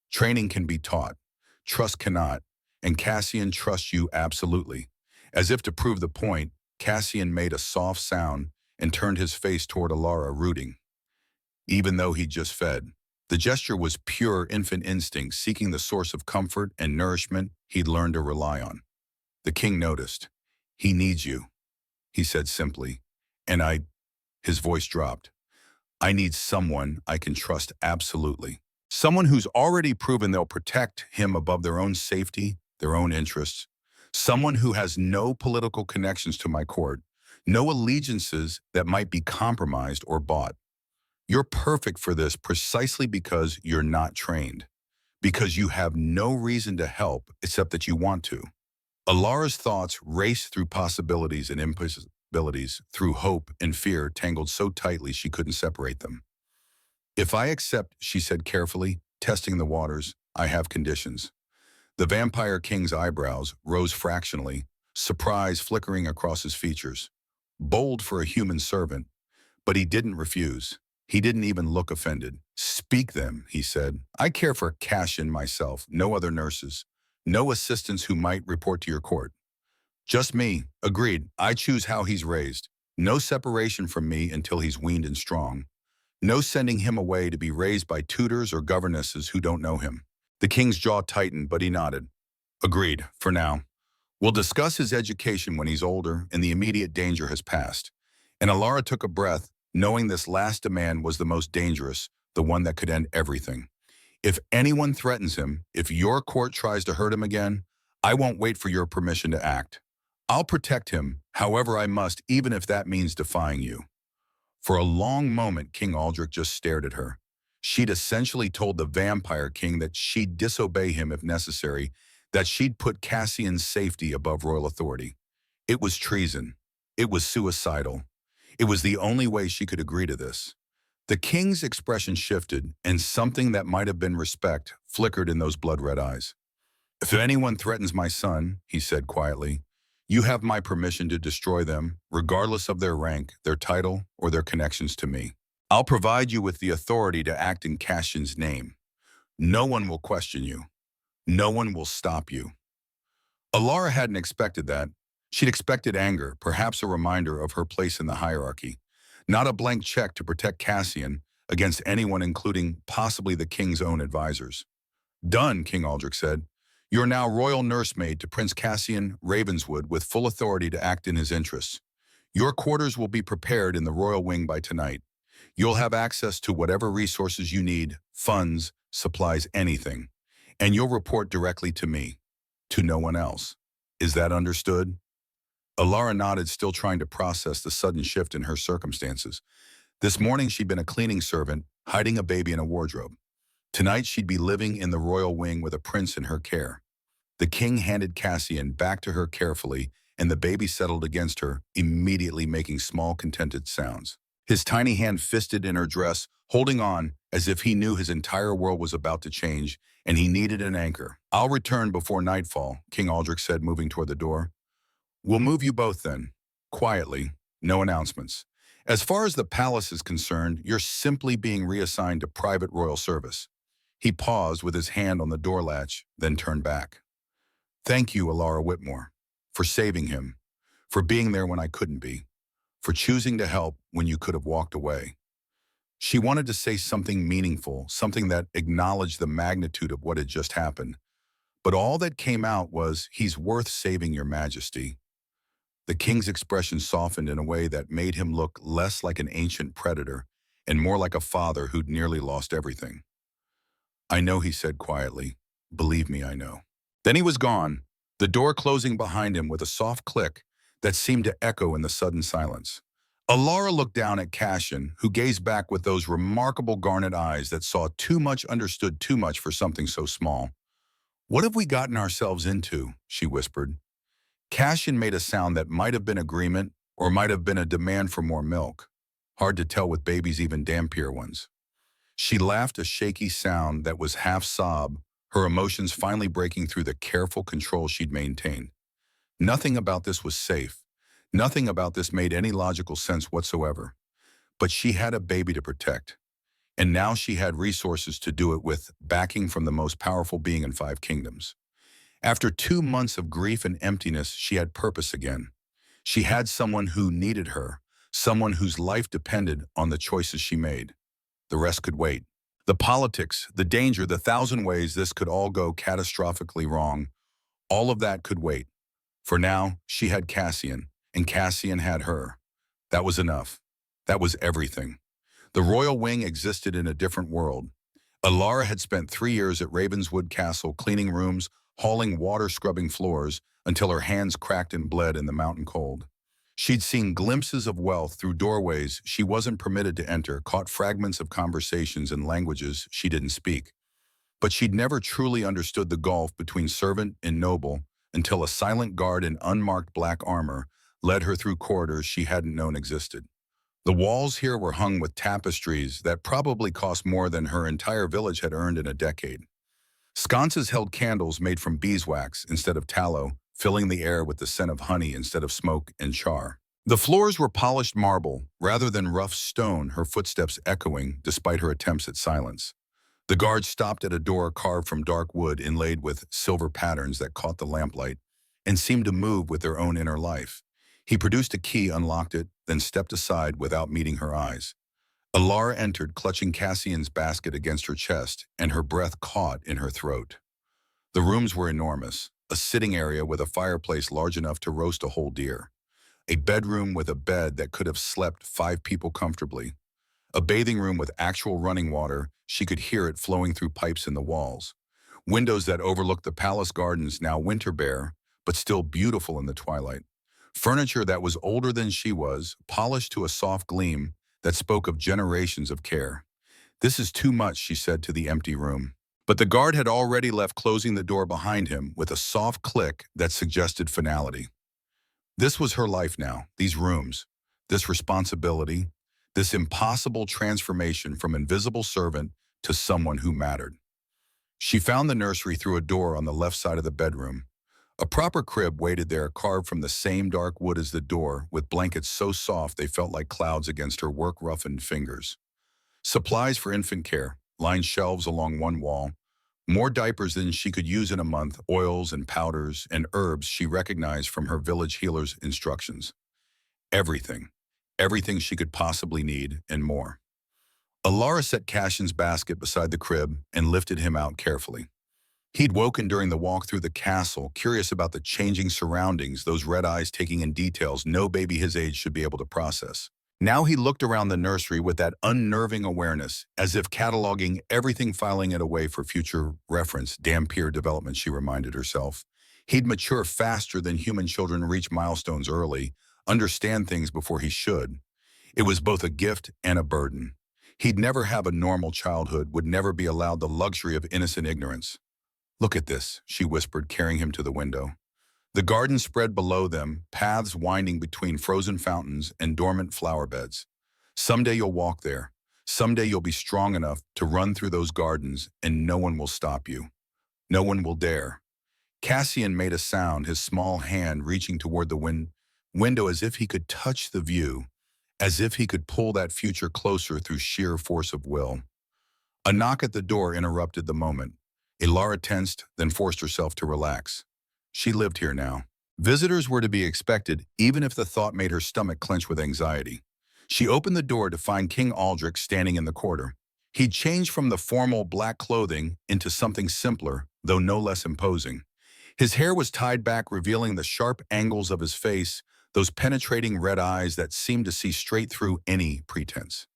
Training can be taught. Trust cannot. And Cassian trusts you absolutely." As if to prove the point, Cassian made a soft sound and turned his face toward Alara, rooting. Even though he'd just fed. The gesture was pure infant instinct, seeking the source of comfort and nourishment he'd learned to rely on. The king noticed. "He needs you," he said simply. "And his voice dropped. "I need someone I can trust absolutely. Someone who's already proven they'll protect him above their own safety, their own interests. Someone who has no political connections to my court, no allegiances that might be compromised or bought. You're perfect for this precisely because you're not trained. because you have no reason to help except that you want to. Alara's thoughts raced through possibilities and impossibilities, through hope and fear tangled so tightly she couldn't separate them. If I accept, she said carefully, testing the waters, I have conditions. The Vampire King's eyebrows rose fractionally, surprise flickering across his features. Bold for a human servant, but he didn't refuse. He didn't even look offended. Speak them, he said. I care for Cassian myself, no other nurses, no assistants who might report to your court. Just me, agreed. I choose how he's raised. No separation from me until he's weaned and strong. No sending him away to be raised by tutors or governesses who don't know him. The king's jaw tightened, but he nodded. Agreed, for now. We'll discuss his education when he's older and the immediate danger has passed. And Alara took a breath, knowing this last demand was the most dangerous, the one that could end everything. If anyone threatens him, if your court tries to hurt him again, I won't wait for your permission to act. I'll protect him, however I must, even if that means defying you. For a long moment, King Aldrich just stared at her. She'd essentially told the Vampire King that she'd disobey him if necessary, that she'd put Cassian's safety above royal authority. It was treason. It was suicidal. It was the only way she could agree to this. The king's expression shifted, and something that might have been respect flickered in those blood-red eyes. If anyone threatens my son, he said quietly, you have my permission to destroy them, regardless of their rank, their title, or their connections to me. I'll provide you with the authority to act in Cassian's name. No one will question you. No one will stop you. Alara hadn't expected that. She'd expected anger, perhaps a reminder of her place in the hierarchy. Not a blank check to protect Cassian against anyone, including possibly the king's own advisors. Done, King Aldrich said. You're now royal nursemaid to Prince Cassian Ravenswood with full authority to act in his interests. Your quarters will be prepared in the royal wing by tonight. You'll have access to whatever resources you need, funds, supplies, anything. And you'll report directly to me, to no one else. Is that understood? Alara nodded, still trying to process the sudden shift in her circumstances. This morning she'd been a cleaning servant, hiding a baby in a wardrobe. Tonight she'd be living in the royal wing with a prince in her care. The king handed Cassian back to her carefully, and the baby settled against her, immediately making small, contented sounds. His tiny hand fisted in her dress, holding on as if he knew his entire world was about to change, and he needed an anchor. I'll return before nightfall, King Aldrich said, moving toward the door. We'll move you both then. Quietly, no announcements. As far as the palace is concerned, you're simply being reassigned to private royal service. He paused with his hand on the door latch, then turned back. Thank you, Alara Whitmore, for saving him, for being there when I couldn't be, for choosing to help when you could have walked away. She wanted to say something meaningful, something that acknowledged the magnitude of what had just happened. But all that came out was, he's worth saving, Your Majesty. The king's expression softened in a way that made him look less like an ancient predator and more like a father who'd nearly lost everything. I know, he said quietly. Believe me, I know. Then he was gone, the door closing behind him with a soft click that seemed to echo in the sudden silence. Alara looked down at Cassian, who gazed back with those remarkable garnet eyes that saw too much, understood too much for something so small. What have we gotten ourselves into? She whispered. Cassian made a sound that might have been agreement or might have been a demand for more milk. Hard to tell with babies, even Dampier ones. She laughed, a shaky sound that was half sob, her emotions finally breaking through the careful control she'd maintained. Nothing about this was safe. Nothing about this made any logical sense whatsoever. But she had a baby to protect. And now she had resources to do it with, backing from the most powerful being in 5 kingdoms. After 2 months of grief and emptiness, she had purpose again. She had someone who needed her, someone whose life depended on the choices she made. The rest could wait. The politics, the danger, the 1,000 ways this could all go catastrophically wrong, all of that could wait. For now, she had Cassian, and Cassian had her. That was enough. That was everything. The royal wing existed in a different world. Alara had spent 3 years at Ravenswood Castle cleaning rooms, hauling water, scrubbing floors, until her hands cracked and bled in the mountain cold. She'd seen glimpses of wealth through doorways she wasn't permitted to enter, caught fragments of conversations in languages she didn't speak. But she'd never truly understood the gulf between servant and noble until a silent guard in unmarked black armor led her through corridors she hadn't known existed. The walls here were hung with tapestries that probably cost more than her entire village had earned in a decade. Sconces held candles made from beeswax instead of tallow, filling the air with the scent of honey instead of smoke and char. The floors were polished marble rather than rough stone, her footsteps echoing despite her attempts at silence. The guard stopped at a door carved from dark wood inlaid with silver patterns that caught the lamplight and seemed to move with their own inner life. He produced a key, unlocked it, then stepped aside without meeting her eyes. Alara entered, clutching Cassian's basket against her chest, and her breath caught in her throat. The rooms were enormous, a sitting area with a fireplace large enough to roast a whole deer, a bedroom with a bed that could have slept 5 people comfortably, a bathing room with actual running water, she could hear it flowing through pipes in the walls, windows that overlooked the palace gardens, now winter bare, but still beautiful in the twilight, furniture that was older than she was, polished to a soft gleam that spoke of generations of care. "This is too much," she said to the empty room. But the guard had already left, closing the door behind him with a soft click that suggested finality. This was her life now, these rooms, this responsibility, this impossible transformation from invisible servant to someone who mattered. She found the nursery through a door on the left side of the bedroom. A proper crib waited there, carved from the same dark wood as the door, with blankets so soft they felt like clouds against her work-roughened fingers. Supplies for infant care lined shelves along one wall, more diapers than she could use in a month, oils and powders and herbs she recognized from her village healer's instructions. Everything. Everything she could possibly need, and more. Alara set Cassian's basket beside the crib and lifted him out carefully. He'd woken during the walk through the castle, curious about the changing surroundings, those red eyes taking in details no baby his age should be able to process. Now he looked around the nursery with that unnerving awareness, as if cataloging everything, filing it away for future reference. Dampier development, she reminded herself. He'd mature faster than human children, reach milestones early, understand things before he should. It was both a gift and a burden. He'd never have a normal childhood, would never be allowed the luxury of innocent ignorance. "Look at this," she whispered, carrying him to the window. The garden spread below them, paths winding between frozen fountains and dormant flower beds. "Someday you'll walk there. Someday you'll be strong enough to run through those gardens and no one will stop you. No one will dare." Cassian made a sound, his small hand reaching toward the window as if he could touch the view, as if he could pull that future closer through sheer force of will. A knock at the door interrupted the moment. Alara tensed, then forced herself to relax. She lived here now. Visitors were to be expected, even if the thought made her stomach clench with anxiety. She opened the door to find King Aldrich standing in the corridor. He'd changed from the formal black clothing into something simpler, though no less imposing. His hair was tied back, revealing the sharp angles of his face, those penetrating red eyes that seemed to see straight through any pretense.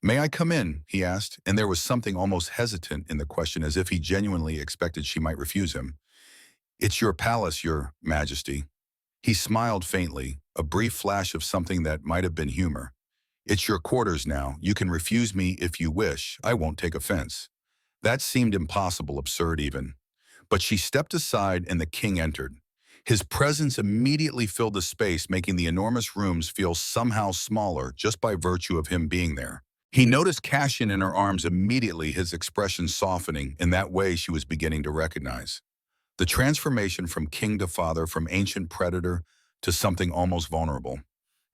"May I come in?" he asked, and there was something almost hesitant in the question, as if he genuinely expected she might refuse him. "It's your palace, Your Majesty." He smiled faintly, a brief flash of something that might have been humor. "It's your quarters now. You can refuse me if you wish. I won't take offense." That seemed impossible, absurd even. But she stepped aside and the king entered. His presence immediately filled the space, making the enormous rooms feel somehow smaller just by virtue of him being there. He noticed Cassian in her arms immediately, his expression softening in that way she was beginning to recognize. The transformation from king to father, from ancient predator to something almost vulnerable.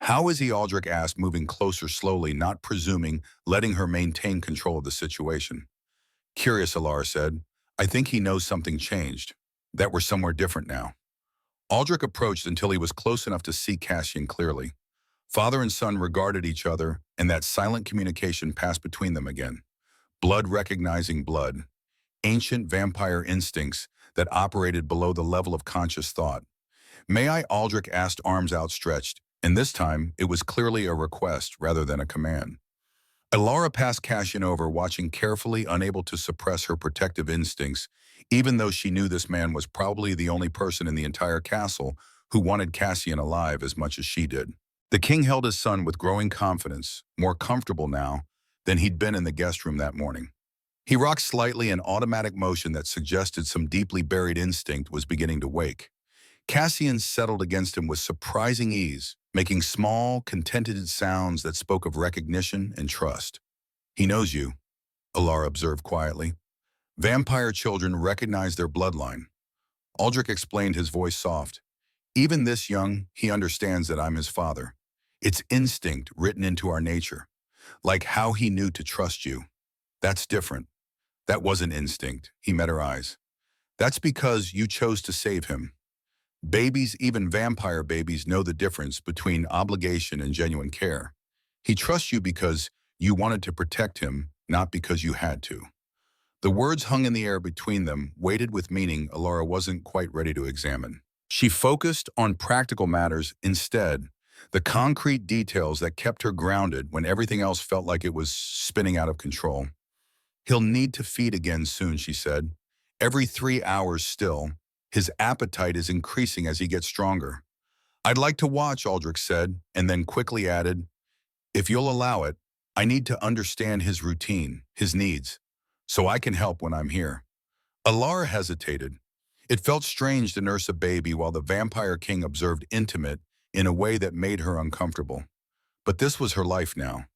"How is he?" Aldrich asked, moving closer slowly, not presuming, letting her maintain control of the situation. "Curious," Alara said. "I think he knows something changed, that we're somewhere different now." Aldrich approached until he was close enough to see Cassian clearly. Father and son regarded each other, and that silent communication passed between them again. Blood recognizing blood. Ancient vampire instincts that operated below the level of conscious thought. "May I?" Aldrich asked, arms outstretched, and this time it was clearly a request rather than a command. Alara passed Cassian over, watching carefully, unable to suppress her protective instincts, even though she knew this man was probably the only person in the entire castle who wanted Cassian alive as much as she did. The king held his son with growing confidence, more comfortable now than he'd been in the guest room that morning. He rocked slightly, an automatic motion that suggested some deeply buried instinct was beginning to wake. Cassian settled against him with surprising ease, making small, contented sounds that spoke of recognition and trust. "He knows you," Alara observed quietly. "Vampire children recognize their bloodline." Aldrich explained, his voice soft. "Even this young, he understands that I'm his father. It's instinct written into our nature, like how he knew to trust you. That's different. That wasn't instinct." He met her eyes. "That's because you chose to save him. Babies, even vampire babies, know the difference between obligation and genuine care. He trusts you because you wanted to protect him, not because you had to." The words hung in the air between them, weighted with meaning Alara wasn't quite ready to examine. She focused on practical matters instead, the concrete details that kept her grounded when everything else felt like it was spinning out of control. "He'll need to feed again soon," she said. "Every 3 hours still. His appetite is increasing as he gets stronger." "I'd like to watch," Aldrich said, and then quickly added, "If you'll allow it, I need to understand his routine, his needs, so I can help when I'm here." Alara hesitated. It felt strange to nurse a baby while the Vampire King observed, intimate in a way that made her uncomfortable. But this was her life now.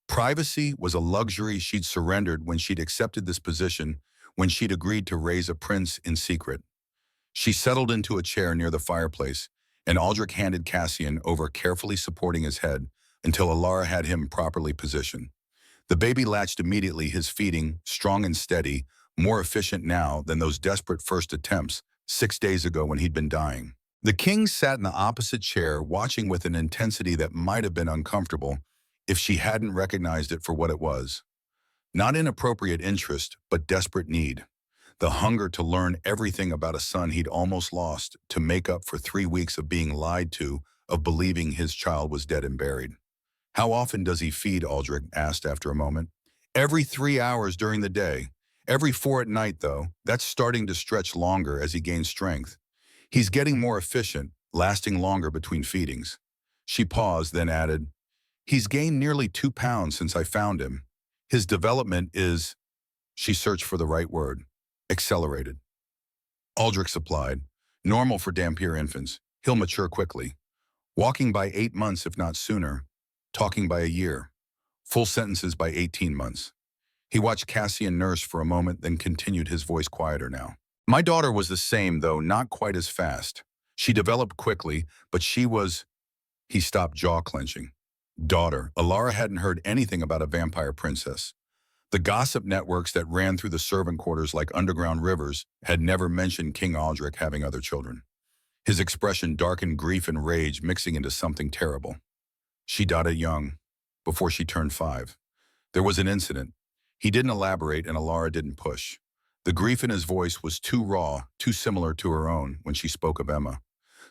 Privacy was a luxury she'd surrendered when she'd accepted this position, when she'd agreed to raise a prince in secret. She settled into a chair near the fireplace, and Aldrich handed Cassian over, carefully supporting his head until Alara had him properly positioned. The baby latched immediately, his feeding strong and steady, more efficient now than those desperate first attempts 6 days ago when he'd been dying. The king sat in the opposite chair, watching with an intensity that might have been uncomfortable if she hadn't recognized it for what it was. Not inappropriate interest, but desperate need. The hunger to learn everything about a son he'd almost lost, to make up for 3 weeks of being lied to, of believing his child was dead and buried. "How often does he feed?" Aldrich asked after a moment. "Every 3 hours during the day. Every 4 at night, though. That's starting to stretch longer as he gains strength. He's getting more efficient, lasting longer between feedings." She paused, then added, "He's gained nearly 2 pounds since I found him. His development is—" she searched for the right word. "Accelerated." Aldrich supplied. "Normal for Dhampir infants. He'll mature quickly. Walking by 8 months, if not sooner. Talking by a year. Full sentences by 18 months. He watched Cassian nurse for a moment, then continued, his voice quieter now. "My daughter was the same, though not quite as fast. She developed quickly, but she was—" He stopped, jaw clenching. Daughter. Alara hadn't heard anything about a vampire princess. The gossip networks that ran through the servant quarters like underground rivers had never mentioned King Aldrich having other children. His expression darkened, grief and rage mixing into something terrible. "She died young, before she turned 5. There was an incident." He didn't elaborate, and Alara didn't push. The grief in his voice was too raw, too similar to her own when she spoke of Emma.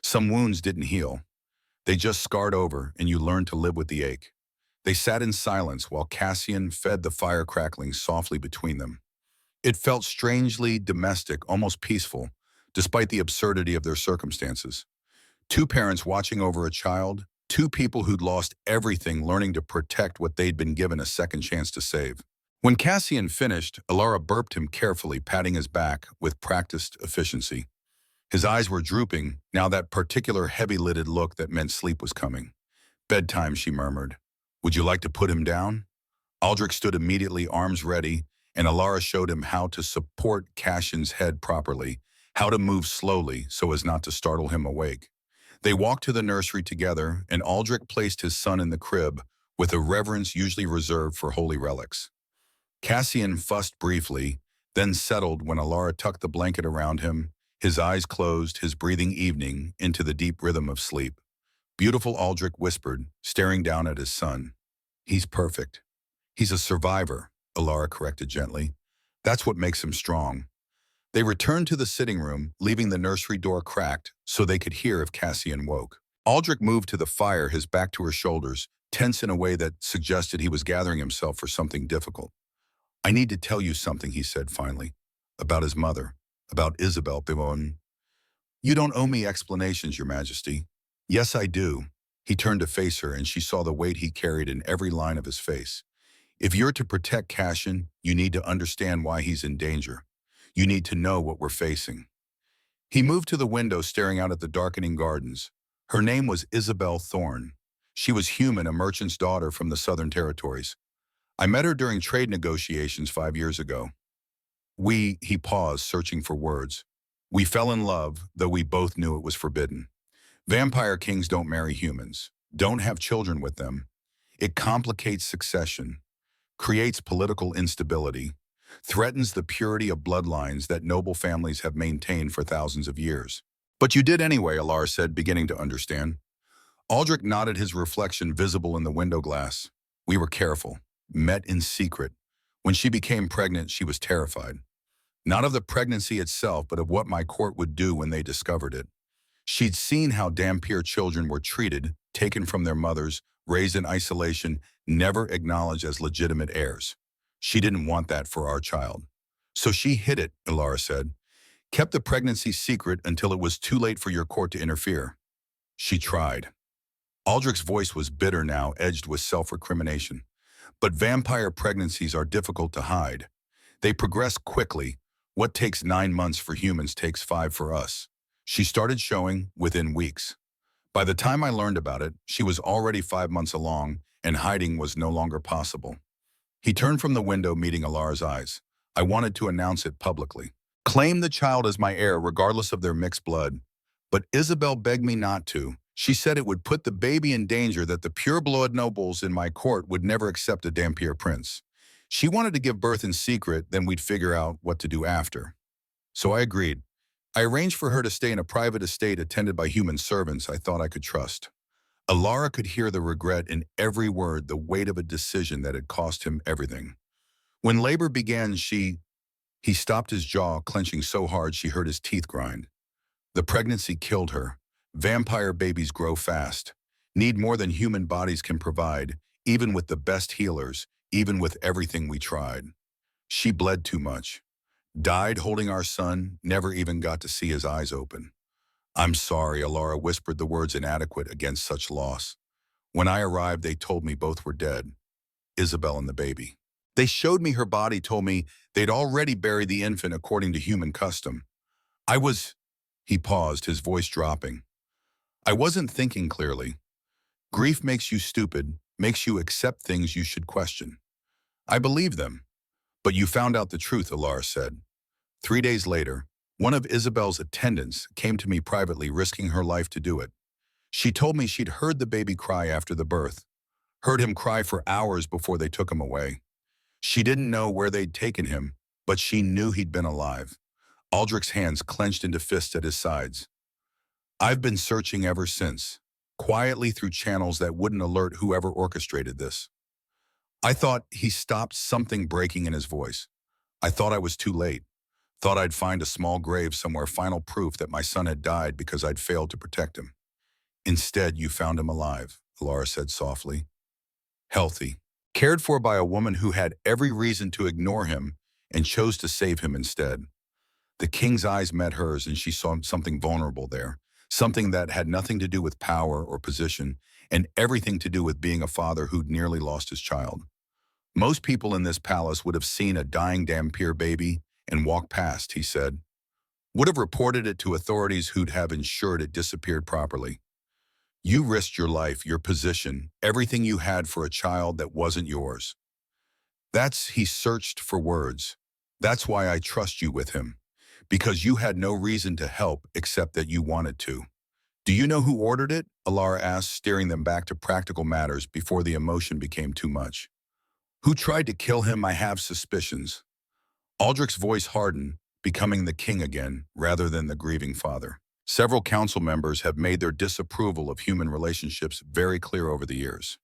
"Some wounds didn't heal. They just scarred over, and you learned to live with the ache." They sat in silence while Cassian fed the fire crackling softly between them. It felt strangely domestic, almost peaceful, despite the absurdity of their circumstances. Two parents watching over a child, two people who'd lost everything learning to protect what they'd been given a second chance to save. When Cassian finished, Alara burped him carefully, patting his back with practiced efficiency. His eyes were drooping, now that particular heavy-lidded look that meant sleep was coming. "Bedtime," she murmured. "Would you like to put him down?" Aldrich stood immediately, arms ready, and Alara showed him how to support Cassian's head properly, how to move slowly so as not to startle him awake. They walked to the nursery together, and Aldrich placed his son in the crib with a reverence usually reserved for holy relics. Cassian fussed briefly, then settled when Alara tucked the blanket around him, his eyes closed, his breathing evening into the deep rhythm of sleep. "Beautiful," Aldrich whispered, staring down at his son. "He's perfect." "He's a survivor," Alara corrected gently. "That's what makes him strong." They returned to the sitting room, leaving the nursery door cracked so they could hear if Cassian woke. Aldrich moved to the fire, his back to her shoulders, tense in a way that suggested he was gathering himself for something difficult. "I need to tell you something," he said finally, "about his mother, about Isabel Pivon." "You don't owe me explanations, Your Majesty." "Yes, I do." He turned to face her, and she saw the weight he carried in every line of his face. If you're to protect Cassian, you need to understand why he's in danger. You need to know what we're facing. He moved to the window staring out at the darkening gardens. Her name was Isabel Thorne. She was human, a merchant's daughter from the Southern Territories. I met her during trade negotiations 5 years ago. He paused, searching for words. We fell in love, though we both knew it was forbidden. Vampire kings don't marry humans, don't have children with them. It complicates succession, creates political instability, threatens the purity of bloodlines that noble families have maintained for thousands of years. But you did anyway, Alar said, beginning to understand. Aldrich nodded, his reflection visible in the window glass. We were careful, met in secret. When she became pregnant, she was terrified. Not of the pregnancy itself, but of what my court would do when they discovered it. She'd seen how Dhampir children were treated, taken from their mothers, raised in isolation, never acknowledged as legitimate heirs. She didn't want that for our child. So she hid it, Ilara said, kept the pregnancy secret until it was too late for your court to interfere. She tried. Aldrich's voice was bitter now, edged with self-recrimination. But vampire pregnancies are difficult to hide. They progress quickly. What takes 9 months for humans takes 5 for us. She started showing within weeks. By the time I learned about it, she was already 5 months along, and hiding was no longer possible. He turned from the window, meeting Alara's eyes. I wanted to announce it publicly. Claim the child as my heir, regardless of their mixed blood. But Isabel begged me not to. She said it would put the baby in danger, that the pure-blood nobles in my court would never accept a Dhampir prince. She wanted to give birth in secret, then we'd figure out what to do after. So I agreed. I arranged for her to stay in a private estate attended by human servants I thought I could trust. Alara could hear the regret in every word, the weight of a decision that had cost him everything. When labor began, he stopped, his jaw clenching so hard she heard his teeth grind. The pregnancy killed her. Vampire babies grow fast, need more than human bodies can provide, even with the best healers, even with everything we tried. She bled too much. Died holding our son, never even got to see his eyes open. I'm sorry, Alara whispered, the words inadequate against such loss. When I arrived, they told me both were dead, Isabel and the baby. They showed me her body, told me they'd already buried the infant according to human custom. He paused, his voice dropping. I wasn't thinking clearly. Grief makes you stupid, makes you accept things you should question. I believed them. But you found out the truth, Alara said. 3 days later, one of Isabel's attendants came to me privately, risking her life to do it. She told me she'd heard the baby cry after the birth, heard him cry for hours before they took him away. She didn't know where they'd taken him, but she knew he'd been alive. Aldrich's hands clenched into fists at his sides. I've been searching ever since, quietly through channels that wouldn't alert whoever orchestrated this. I thought he stopped, something breaking in his voice. I thought I was too late. Thought I'd find a small grave somewhere, final proof that my son had died because I'd failed to protect him. Instead, you found him alive, Alara said softly. Healthy, cared for by a woman who had every reason to ignore him and chose to save him instead. The king's eyes met hers, and she saw something vulnerable there, something that had nothing to do with power or position and everything to do with being a father who'd nearly lost his child. Most people in this palace would have seen a dying Dhampir baby and walked past, he said. Would have reported it to authorities who'd have ensured it disappeared properly. You risked your life, your position, everything you had for a child that wasn't yours. He searched for words. That's why I trust you with him. Because you had no reason to help except that you wanted to. Do you know who ordered it? Alara asked, steering them back to practical matters before the emotion became too much. Who tried to kill him? I have suspicions. Aldrich's voice hardened, becoming the king again, rather than the grieving father. Several council members have made their disapproval of human relationships very clear over the years.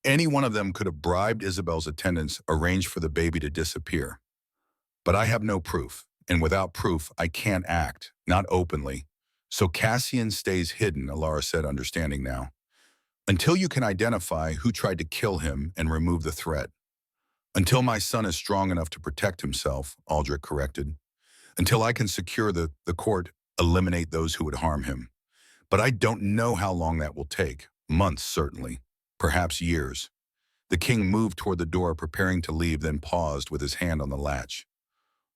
Any one of them could have bribed Isabel's attendants, arranged for the baby to disappear. But I have no proof, and without proof, I can't act, not openly. So Cassian stays hidden, Alara said, understanding now. Until you can identify who tried to kill him and remove the threat. Until my son is strong enough to protect himself, Aldrich corrected. Until I can secure the court, eliminate those who would harm him. But I don't know how long that will take. Months, certainly. Perhaps years. The king moved toward the door, preparing to leave, then paused with his hand on the latch.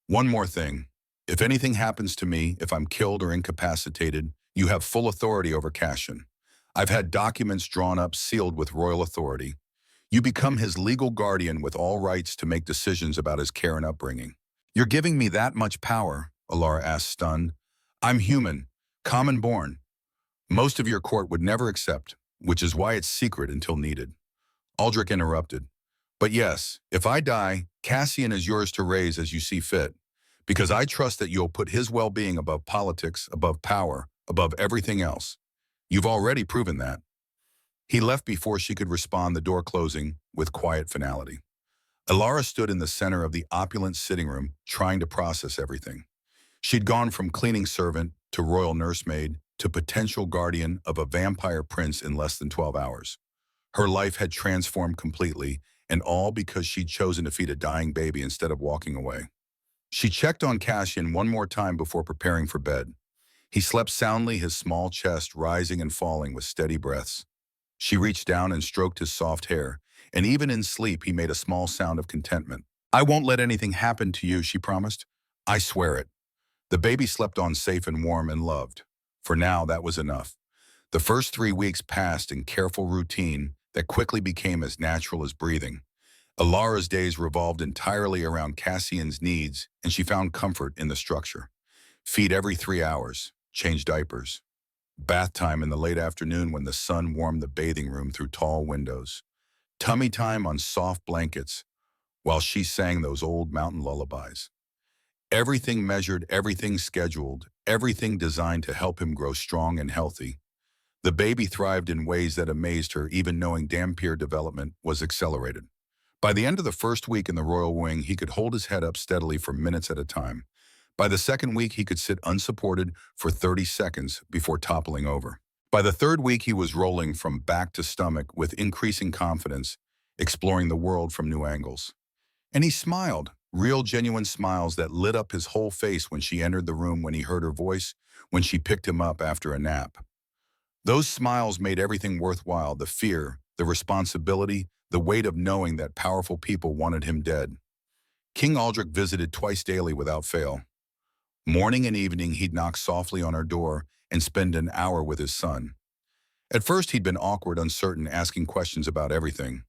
One more thing. If anything happens to me, if I'm killed or incapacitated, you have full authority over Cassian. I've had documents drawn up sealed with royal authority. You become his legal guardian with all rights to make decisions about his care and upbringing. You're giving me that much power, Alara asked, stunned. I'm human, common born. Most of your court would never accept, which is why it's secret until needed. Aldrich interrupted. But yes, if I die, Cassian is yours to raise as you see fit, because I trust that you'll put his well-being above politics, above power, above everything else. You've already proven that. He left before she could respond, the door closing with quiet finality. Alara stood in the center of the opulent sitting room, trying to process everything. She'd gone from cleaning servant to royal nursemaid to potential guardian of a vampire prince in less than 12 hours. Her life had transformed completely, and all because she'd chosen to feed a dying baby instead of walking away. She checked on Cassian one more time before preparing for bed. He slept soundly, his small chest rising and falling with steady breaths. She reached down and stroked his soft hair, and even in sleep he made a small sound of contentment. I won't let anything happen to you, she promised. I swear it. The baby slept on safe and warm and loved. For now, that was enough. The first 3 weeks passed in careful routine that quickly became as natural as breathing. Alara's days revolved entirely around Cassian's needs, and she found comfort in the structure. Feed every 3 hours, change diapers. Bath time in the late afternoon when the sun warmed the bathing room through tall windows. Tummy time on soft blankets while she sang those old mountain lullabies. Everything measured, everything scheduled, everything designed to help him grow strong and healthy. The baby thrived in ways that amazed her, even knowing Dhampir development was accelerated. By the end of the first week in the royal wing, he could hold his head up steadily for minutes at a time. By the second week, he could sit unsupported for 30 seconds before toppling over. By the third week, he was rolling from back to stomach with increasing confidence, exploring the world from new angles. And he smiled, real genuine smiles that lit up his whole face when she entered the room, when he heard her voice, when she picked him up after a nap. Those smiles made everything worthwhile, the fear, the responsibility, the weight of knowing that powerful people wanted him dead. King Aldrich visited twice daily without fail. Morning and evening, he'd knock softly on her door and spend an hour with his son. At first, he'd been awkward, uncertain, asking questions about everything.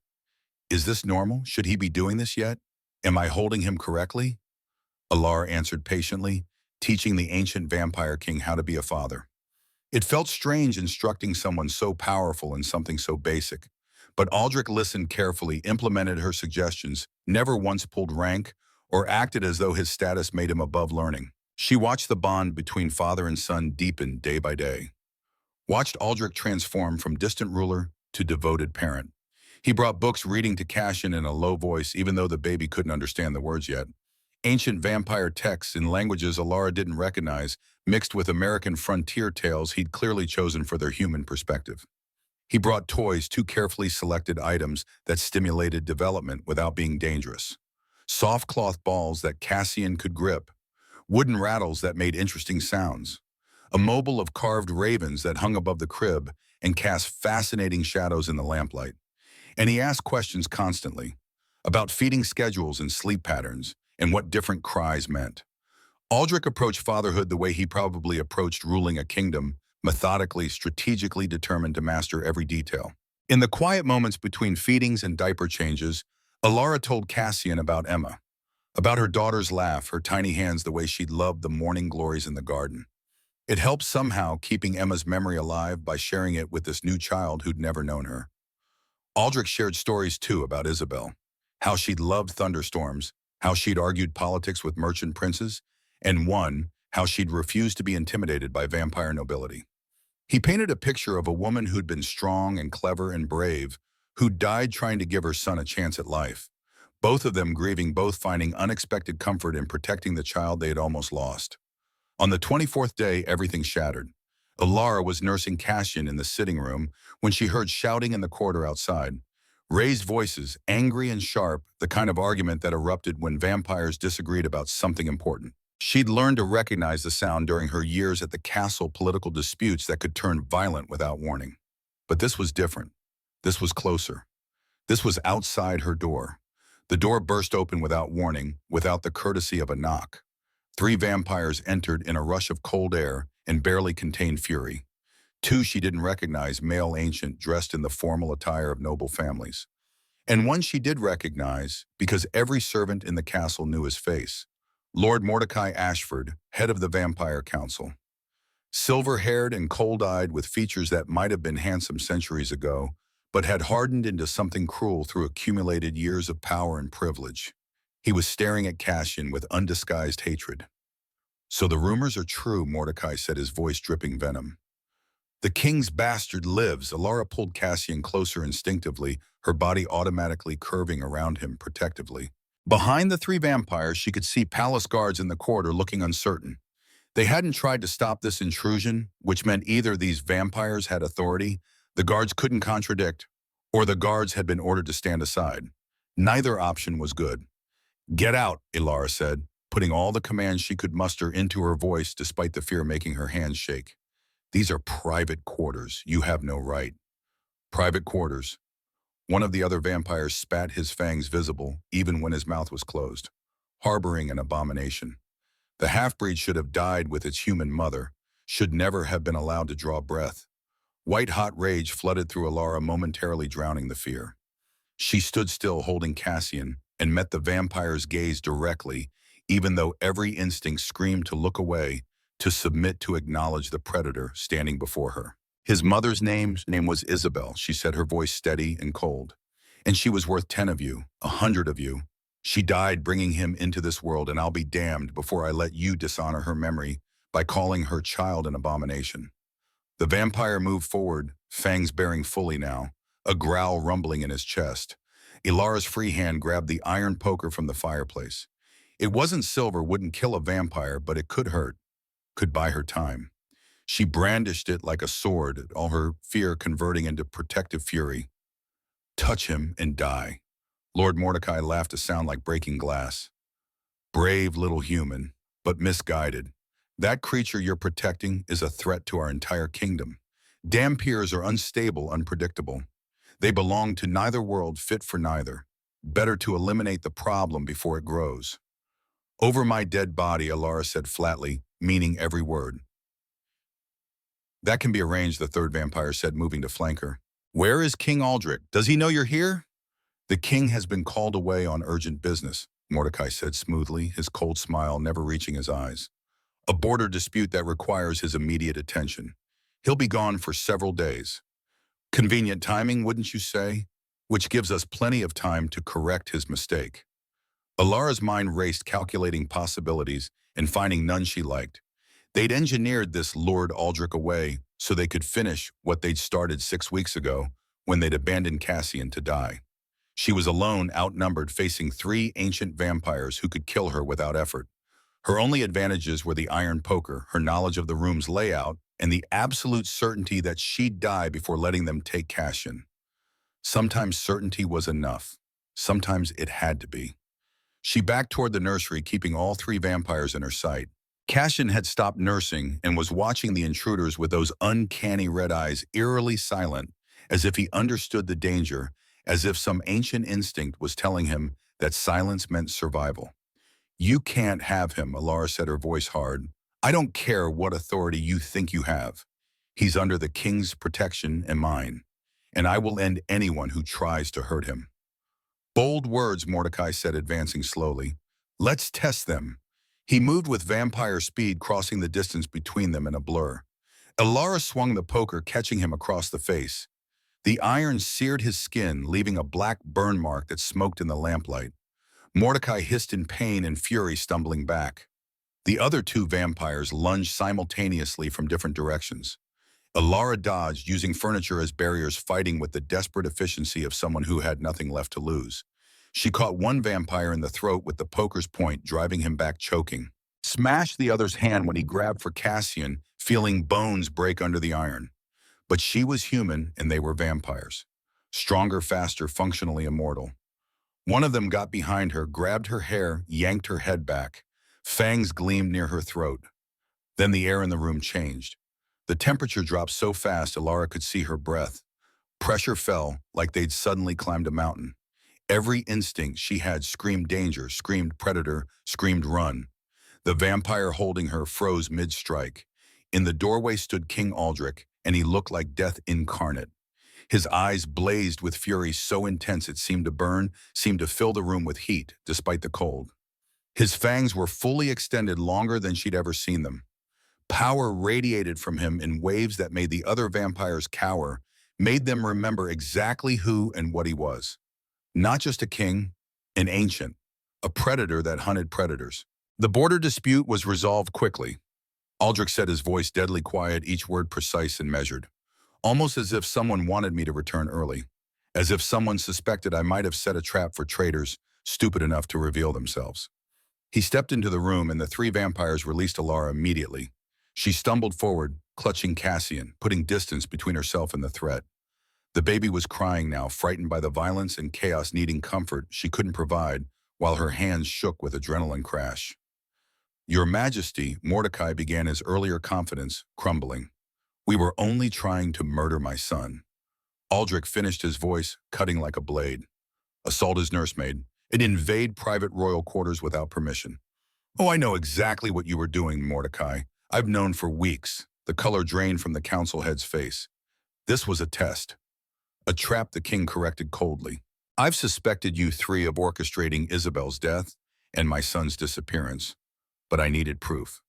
Is this normal? Should he be doing this yet? Am I holding him correctly? Alara answered patiently, teaching the ancient vampire king how to be a father. It felt strange instructing someone so powerful in something so basic, but Aldrich listened carefully, implemented her suggestions, never once pulled rank or acted as though his status made him above learning. She watched the bond between father and son deepen day by day. Watched Aldrich transform from distant ruler to devoted parent. He brought books, reading to Cassian in a low voice, even though the baby couldn't understand the words yet. Ancient vampire texts in languages Alara didn't recognize, mixed with American frontier tales he'd clearly chosen for their human perspective. He brought toys, two carefully selected items that stimulated development without being dangerous. Soft cloth balls that Cassian could grip. Wooden rattles that made interesting sounds. A mobile of carved ravens that hung above the crib and cast fascinating shadows in the lamplight. And he asked questions constantly about feeding schedules and sleep patterns and what different cries meant. Aldrich approached fatherhood the way he probably approached ruling a kingdom, methodically, strategically determined to master every detail. In the quiet moments between feedings and diaper changes, Alara told Cassian about Emma, about her daughter's laugh, her tiny hands, the way she'd loved the morning glories in the garden. It helped somehow, keeping Emma's memory alive by sharing it with this new child who'd never known her. Aldrich shared stories, too, about Isabel, how she'd loved thunderstorms, how she'd argued politics with merchant princes, and how she'd refused to be intimidated by vampire nobility. He painted a picture of a woman who'd been strong and clever and brave, who died trying to give her son a chance at life, both of them grieving, both finding unexpected comfort in protecting the child they had almost lost. On the 24th day, everything shattered. Alara was nursing Cassian in the sitting room when she heard shouting in the corridor outside. Raised voices, angry and sharp, the kind of argument that erupted when vampires disagreed about something important. She'd learned to recognize the sound during her years at the castle, political disputes that could turn violent without warning. But this was different. This was closer. This was outside her door. The door burst open without warning, without the courtesy of a knock. Three vampires entered in a rush of cold air and barely contained fury. Two she didn't recognize, male ancient dressed in the formal attire of noble families. And one she did recognize because every servant in the castle knew his face. Lord Mordecai Ashford, head of the Vampire Council. Silver-haired and cold-eyed with features that might have been handsome centuries ago, but had hardened into something cruel through accumulated years of power and privilege. He was staring at Cassian with undisguised hatred. "So the rumors are true," Mordecai said, his voice dripping venom. "The king's bastard lives." Alara pulled Cassian closer instinctively, her body automatically curving around him protectively. Behind the three vampires, she could see palace guards in the corridor looking uncertain. They hadn't tried to stop this intrusion, which meant either these vampires had authority, the guards couldn't contradict, or the guards had been ordered to stand aside. Neither option was good. "Get out," Alara said, putting all the commands she could muster into her voice despite the fear making her hands shake. "These are private quarters. You have no right." "Private quarters." One of the other vampires spat, his fangs visible, even when his mouth was closed, harboring an abomination. The half-breed should have died with its human mother, should never have been allowed to draw breath. White-hot rage flooded through Alara, momentarily drowning the fear. She stood still, holding Cassian, and met the vampire's gaze directly, even though every instinct screamed to look away, to submit, to acknowledge the predator standing before her. "His mother's name was Isabel," she said, her voice steady and cold. "And she was worth 10 of you, 100 of you. She died bringing him into this world, and I'll be damned before I let you dishonor her memory by calling her child an abomination." The vampire moved forward, fangs baring fully now, a growl rumbling in his chest. Alara's free hand grabbed the iron poker from the fireplace. It wasn't silver, wouldn't kill a vampire, but it could hurt, could buy her time. She brandished it like a sword, all her fear converting into protective fury. "Touch him and die." Lord Mordecai laughed, a sound like breaking glass. "Brave little human, but misguided. That creature you're protecting is a threat to our entire kingdom. Dhampirs are unstable, unpredictable. They belong to neither world, fit for neither. Better to eliminate the problem before it grows." "Over my dead body," Alara said flatly, meaning every word. "That can be arranged," the third vampire said, moving to flank her. "Where is King Aldrich? Does he know you're here?" "The king has been called away on urgent business," Mordecai said smoothly, his cold smile never reaching his eyes. "A border dispute that requires his immediate attention. He'll be gone for several days." "Convenient timing, wouldn't you say? Which gives us plenty of time to correct his mistake." Alara's mind raced, calculating possibilities and finding none she liked. They'd engineered this Lord Aldrich away so they could finish what they'd started 6 weeks ago when they'd abandoned Cassian to die. She was alone, outnumbered, facing 3 ancient vampires who could kill her without effort. Her only advantages were the iron poker, her knowledge of the room's layout, and the absolute certainty that she'd die before letting them take Cassian. Sometimes certainty was enough. Sometimes it had to be. She backed toward the nursery, keeping all 3 vampires in her sight. Cassian had stopped nursing and was watching the intruders with those uncanny red eyes, eerily silent, as if he understood the danger, as if some ancient instinct was telling him that silence meant survival. "You can't have him," Alara said, her voice hard. "I don't care what authority you think you have. He's under the king's protection and mine, and I will end anyone who tries to hurt him." "Bold words," Mordecai said, advancing slowly. "Let's test them." He moved with vampire speed, crossing the distance between them in a blur. Alara swung the poker, catching him across the face. The iron seared his skin, leaving a black burn mark that smoked in the lamplight. Mordecai hissed in pain and fury, stumbling back. The other 2 vampires lunged simultaneously from different directions. Alara dodged, using furniture as barriers, fighting with the desperate efficiency of someone who had nothing left to lose. She caught one vampire in the throat with the poker's point, driving him back choking. Smashed the other's hand when he grabbed for Cassian, feeling bones break under the iron. But she was human and they were vampires. Stronger, faster, functionally immortal. One of them got behind her, grabbed her hair, yanked her head back. Fangs gleamed near her throat. Then the air in the room changed. The temperature dropped so fast Alara could see her breath. Pressure fell like they'd suddenly climbed a mountain. Every instinct she had screamed danger, screamed predator, screamed run. The vampire holding her froze mid-strike. In the doorway stood King Aldrich, and he looked like death incarnate. His eyes blazed with fury so intense it seemed to burn, seemed to fill the room with heat, despite the cold. His fangs were fully extended longer than she'd ever seen them. Power radiated from him in waves that made the other vampires cower, made them remember exactly who and what he was. Not just a king, an ancient, a predator that hunted predators. The border dispute was resolved quickly. Aldrich said, his voice deadly quiet, each word precise and measured. Almost as if someone wanted me to return early. As if someone suspected I might have set a trap for traitors stupid enough to reveal themselves. He stepped into the room and the three vampires released Alara immediately. She stumbled forward, clutching Cassian, putting distance between herself and the threat. The baby was crying now, frightened by the violence and chaos, needing comfort she couldn't provide, while her hands shook with adrenaline crash. Your Majesty, Mordecai began, his earlier confidence crumbling. We were only trying to murder my son. Aldrich finished, his voice cutting like a blade. Assault his nursemaid, and invade private royal quarters without permission. Oh, I know exactly what you were doing, Mordecai. I've known for weeks. The color drained from the council head's face. This was a test. A trap, the king corrected coldly. I've suspected you three of orchestrating Isabel's death and my son's disappearance, but I needed proof.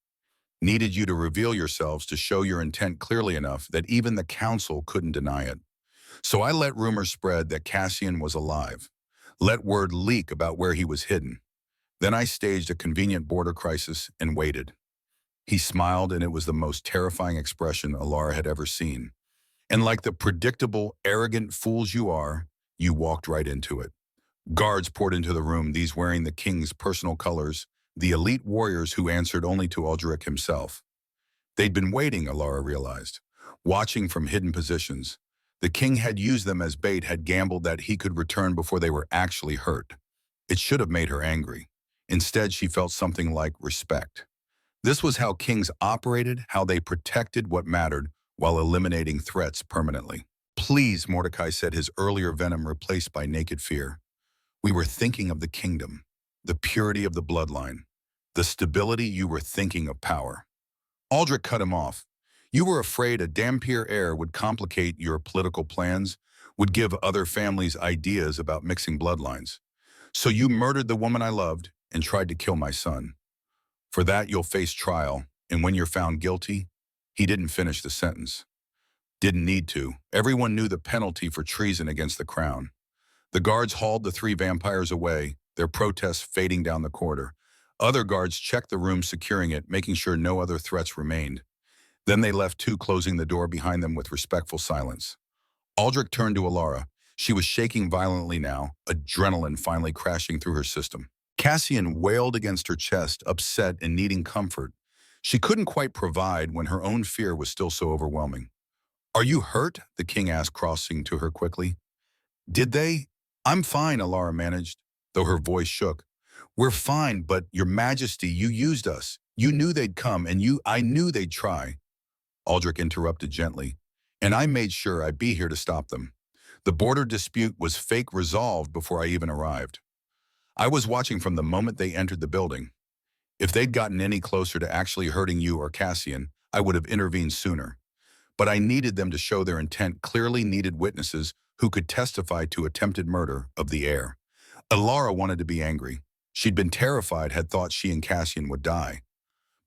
Needed you to reveal yourselves to show your intent clearly enough that even the council couldn't deny it. So I let rumors spread that Cassian was alive. Let word leak about where he was hidden. Then I staged a convenient border crisis and waited. He smiled, and it was the most terrifying expression Alara had ever seen. And like the predictable, arrogant fools you are, you walked right into it. Guards poured into the room, these wearing the king's personal colors, the elite warriors who answered only to Aldrich himself. They'd been waiting, Alara realized, watching from hidden positions. The king had used them as bait, had gambled that he could return before they were actually hurt. It should have made her angry. Instead, she felt something like respect. This was how kings operated, how they protected what mattered while eliminating threats permanently. Please, Mordecai said, his earlier venom replaced by naked fear. We were thinking of the kingdom, the purity of the bloodline, the stability. You were thinking of power. Aldrich cut him off. You were afraid a Dhampir heir would complicate your political plans, would give other families ideas about mixing bloodlines. So you murdered the woman I loved and tried to kill my son. For that, you'll face trial, and when you're found guilty, he didn't finish the sentence. Didn't need to. Everyone knew the penalty for treason against the crown. The guards hauled the three vampires away, their protests fading down the corridor. Other guards checked the room, securing it, making sure no other threats remained. Then they left too, closing the door behind them with respectful silence. Aldrich turned to Alara. She was shaking violently now, adrenaline finally crashing through her system. Cassian wailed against her chest, upset and needing comfort. She couldn't quite provide when her own fear was still so overwhelming. Are you hurt? The king asked, crossing to her quickly. Did they? I'm fine, Alara managed, though her voice shook. We're fine, but your majesty, you used us. You knew they'd come, and I knew they'd try. Aldrich interrupted gently, and I made sure I'd be here to stop them. The border dispute was fake resolved before I even arrived. I was watching from the moment they entered the building. If they'd gotten any closer to actually hurting you or Cassian, I would have intervened sooner. But I needed them to show their intent, clearly needed witnesses who could testify to attempted murder of the heir. Alara wanted to be angry. She'd been terrified, had thought she and Cassian would die.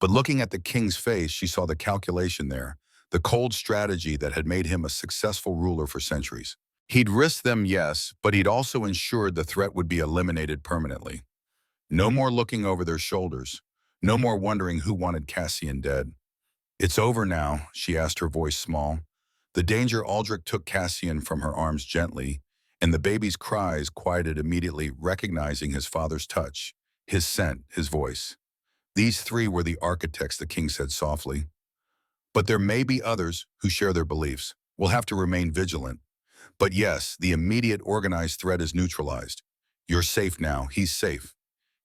But looking at the king's face, she saw the calculation there, the cold strategy that had made him a successful ruler for centuries. He'd risked them, yes, but he'd also ensured the threat would be eliminated permanently. No more looking over their shoulders. No more wondering who wanted Cassian dead. It's over now, she asked, her voice small. The danger. Aldrich took Cassian from her arms gently, and the baby's cries quieted immediately, recognizing his father's touch, his scent, his voice. These three were the architects, the king said softly. But there may be others who share their beliefs. We'll have to remain vigilant. But yes, the immediate organized threat is neutralized. You're safe now. He's safe.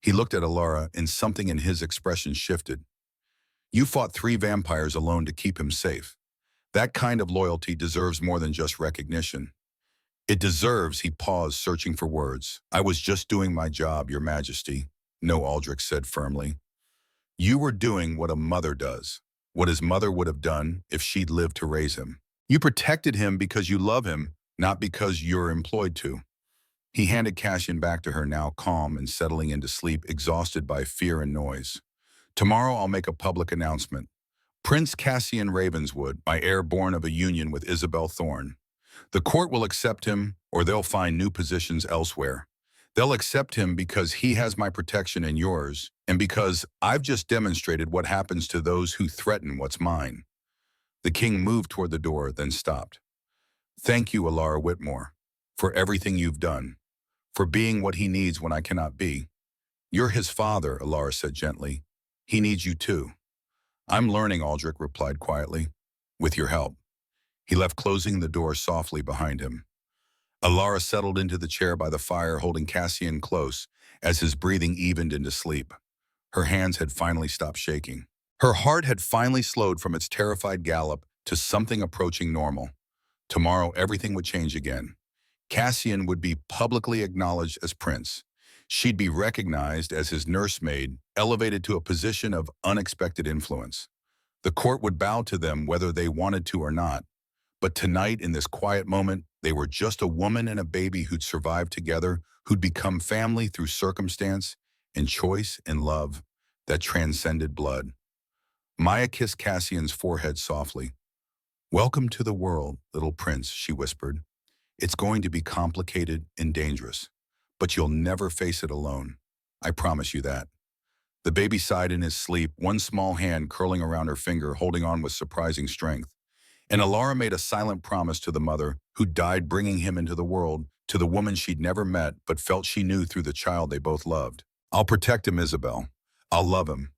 He looked at Alara, and something in his expression shifted. You fought three vampires alone to keep him safe. That kind of loyalty deserves more than just recognition. It deserves, he paused, searching for words. I was just doing my job, Your Majesty. No, Aldrich said firmly. You were doing what a mother does, what his mother would have done if she'd lived to raise him. You protected him because you love him, not because you're employed to. He handed Cassian back to her, now calm and settling into sleep, exhausted by fear and noise. Tomorrow I'll make a public announcement. Prince Cassian Ravenswood, my heir born of a union with Isabel Thorne. The court will accept him, or they'll find new positions elsewhere. They'll accept him because he has my protection and yours, and because I've just demonstrated what happens to those who threaten what's mine. The king moved toward the door, then stopped. Thank you, Alara Whitmore, for everything you've done, for being what he needs when I cannot be. You're his father, Alara said gently. He needs you too. I'm learning, Aldrich replied quietly. With your help. He left, closing the door softly behind him. Alara settled into the chair by the fire, holding Cassian close as his breathing evened into sleep. Her hands had finally stopped shaking. Her heart had finally slowed from its terrified gallop to something approaching normal. Tomorrow everything would change again. Cassian would be publicly acknowledged as prince. She'd be recognized as his nursemaid, elevated to a position of unexpected influence. The court would bow to them whether they wanted to or not. But tonight, in this quiet moment, they were just a woman and a baby who'd survived together, who'd become family through circumstance and choice and love that transcended blood. Maya kissed Cassian's forehead softly. Welcome to the world, little prince, she whispered. It's going to be complicated and dangerous, but you'll never face it alone. I promise you that. The baby sighed in his sleep, one small hand curling around her finger, holding on with surprising strength. And Alara made a silent promise to the mother who died bringing him into the world, to the woman she'd never met but felt she knew through the child they both loved. I'll protect him, Isabel. I'll love him.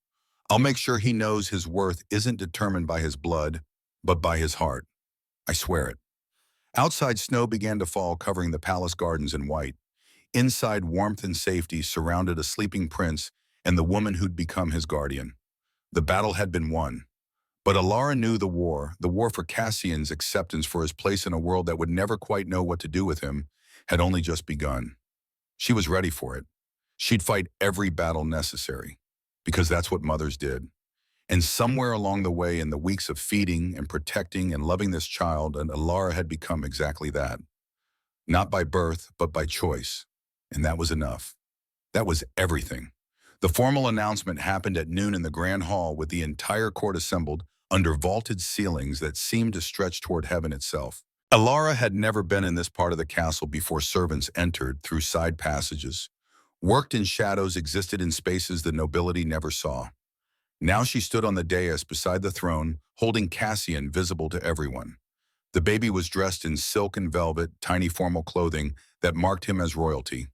I'll make sure he knows his worth isn't determined by his blood, but by his heart. I swear it. Outside, snow began to fall, covering the palace gardens in white. Inside, warmth and safety surrounded a sleeping prince and the woman who'd become his guardian. The battle had been won. But Alara knew the war for Cassian's acceptance for his place in a world that would never quite know what to do with him, had only just begun. She was ready for it. She'd fight every battle necessary, because that's what mothers did. And somewhere along the way, in the weeks of feeding and protecting and loving this child, and Alara had become exactly that. Not by birth, but by choice. And that was enough. That was everything. The formal announcement happened at noon in the Grand Hall, with the entire court assembled under vaulted ceilings that seemed to stretch toward heaven itself. Alara had never been in this part of the castle before. Servants entered through side passages. Worked in shadows existed in spaces the nobility never saw. Now she stood on the dais beside the throne, holding Cassian, visible to everyone. The baby was dressed in silk and velvet, tiny formal clothing that marked him as royalty.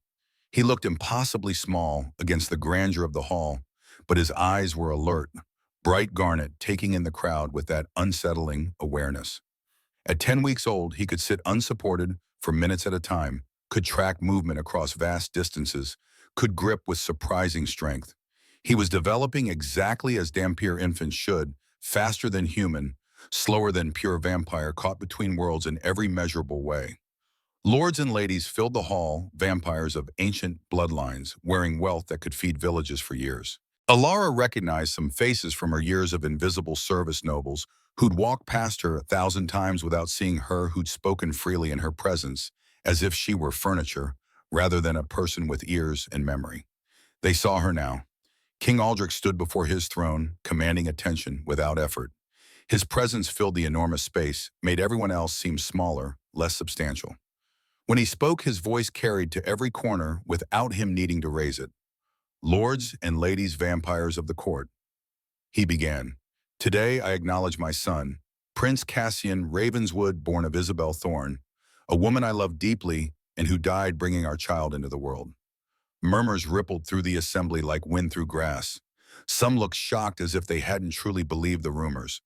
He looked impossibly small against the grandeur of the hall, but his eyes were alert, bright garnet, taking in the crowd with that unsettling awareness. At 10 weeks old, he could sit unsupported for minutes at a time, could track movement across vast distances, could grip with surprising strength. He was developing exactly as Dhampir infants should, faster than human, slower than pure vampire, caught between worlds in every measurable way. Lords and ladies filled the hall, vampires of ancient bloodlines, wearing wealth that could feed villages for years. Alara recognized some faces from her years of invisible service, nobles who'd walked past her 1,000 times without seeing her, who'd spoken freely in her presence, as if she were furniture, rather than a person with ears and memory. They saw her now. King Aldrich stood before his throne, commanding attention without effort. His presence filled the enormous space, made everyone else seem smaller, less substantial. When he spoke, his voice carried to every corner without him needing to raise it. Lords and ladies, vampires of the court. He began. Today I acknowledge my son, Prince Cassian Ravenswood, born of Isabel Thorne, a woman I love deeply and who died bringing our child into the world. Murmurs rippled through the assembly like wind through grass. Some looked shocked as if they hadn't truly believed the rumors.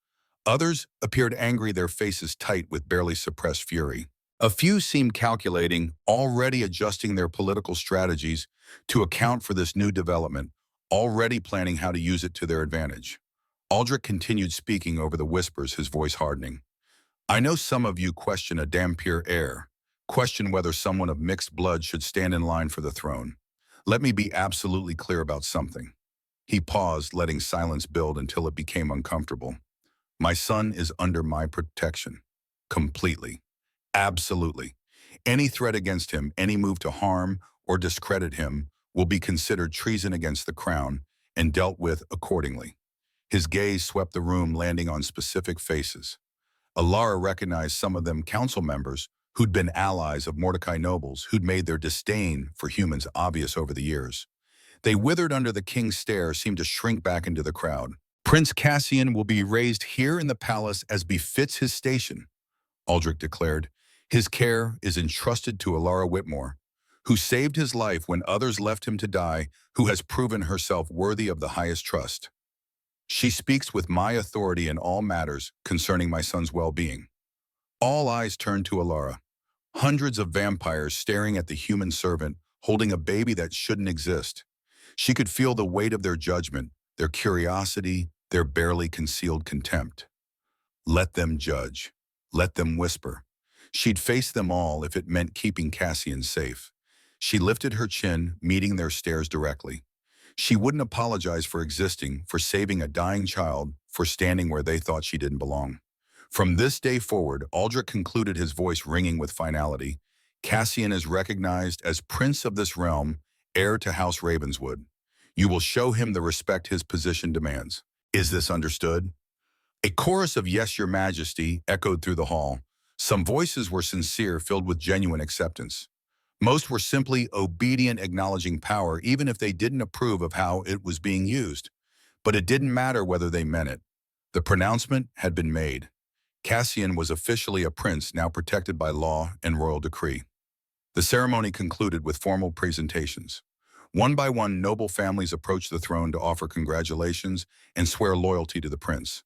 Others appeared angry, their faces tight with barely suppressed fury. A few seemed calculating, already adjusting their political strategies to account for this new development, already planning how to use it to their advantage. Aldrich continued speaking over the whispers, his voice hardening. I know some of you question a Dhampir heir, question whether someone of mixed blood should stand in line for the throne. Let me be absolutely clear about something. He paused, letting silence build until it became uncomfortable. My son is under my protection. Completely. Absolutely. Any threat against him, any move to harm or discredit him, will be considered treason against the crown and dealt with accordingly. His gaze swept the room, landing on specific faces. Alara recognized some of them council members who'd been allies of Mordecai nobles who'd made their disdain for humans obvious over the years. They withered under the king's stare, seemed to shrink back into the crowd. Prince Cassian will be raised here in the palace as befits his station, Aldrich declared. His care is entrusted to Alara Whitmore, who saved his life when others left him to die, who has proven herself worthy of the highest trust. She speaks with my authority in all matters concerning my son's well-being. All eyes turned to Alara. Hundreds of vampires staring at the human servant, holding a baby that shouldn't exist. She could feel the weight of their judgment, their curiosity, their barely concealed contempt. Let them judge. Let them whisper. She'd face them all if it meant keeping Cassian safe. She lifted her chin, meeting their stares directly. She wouldn't apologize for existing, for saving a dying child, for standing where they thought she didn't belong. From this day forward, Aldrich concluded, his voice ringing with finality, Cassian is recognized as prince of this realm, heir to House Ravenswood. You will show him the respect his position demands. Is this understood? A chorus of "Yes, Your Majesty" echoed through the hall. Some voices were sincere, filled with genuine acceptance. Most were simply obedient, acknowledging power, even if they didn't approve of how it was being used. But it didn't matter whether they meant it. The pronouncement had been made. Cassian was officially a prince, now protected by law and royal decree. The ceremony concluded with formal presentations. One by one, noble families approached the throne to offer congratulations and swear loyalty to the prince.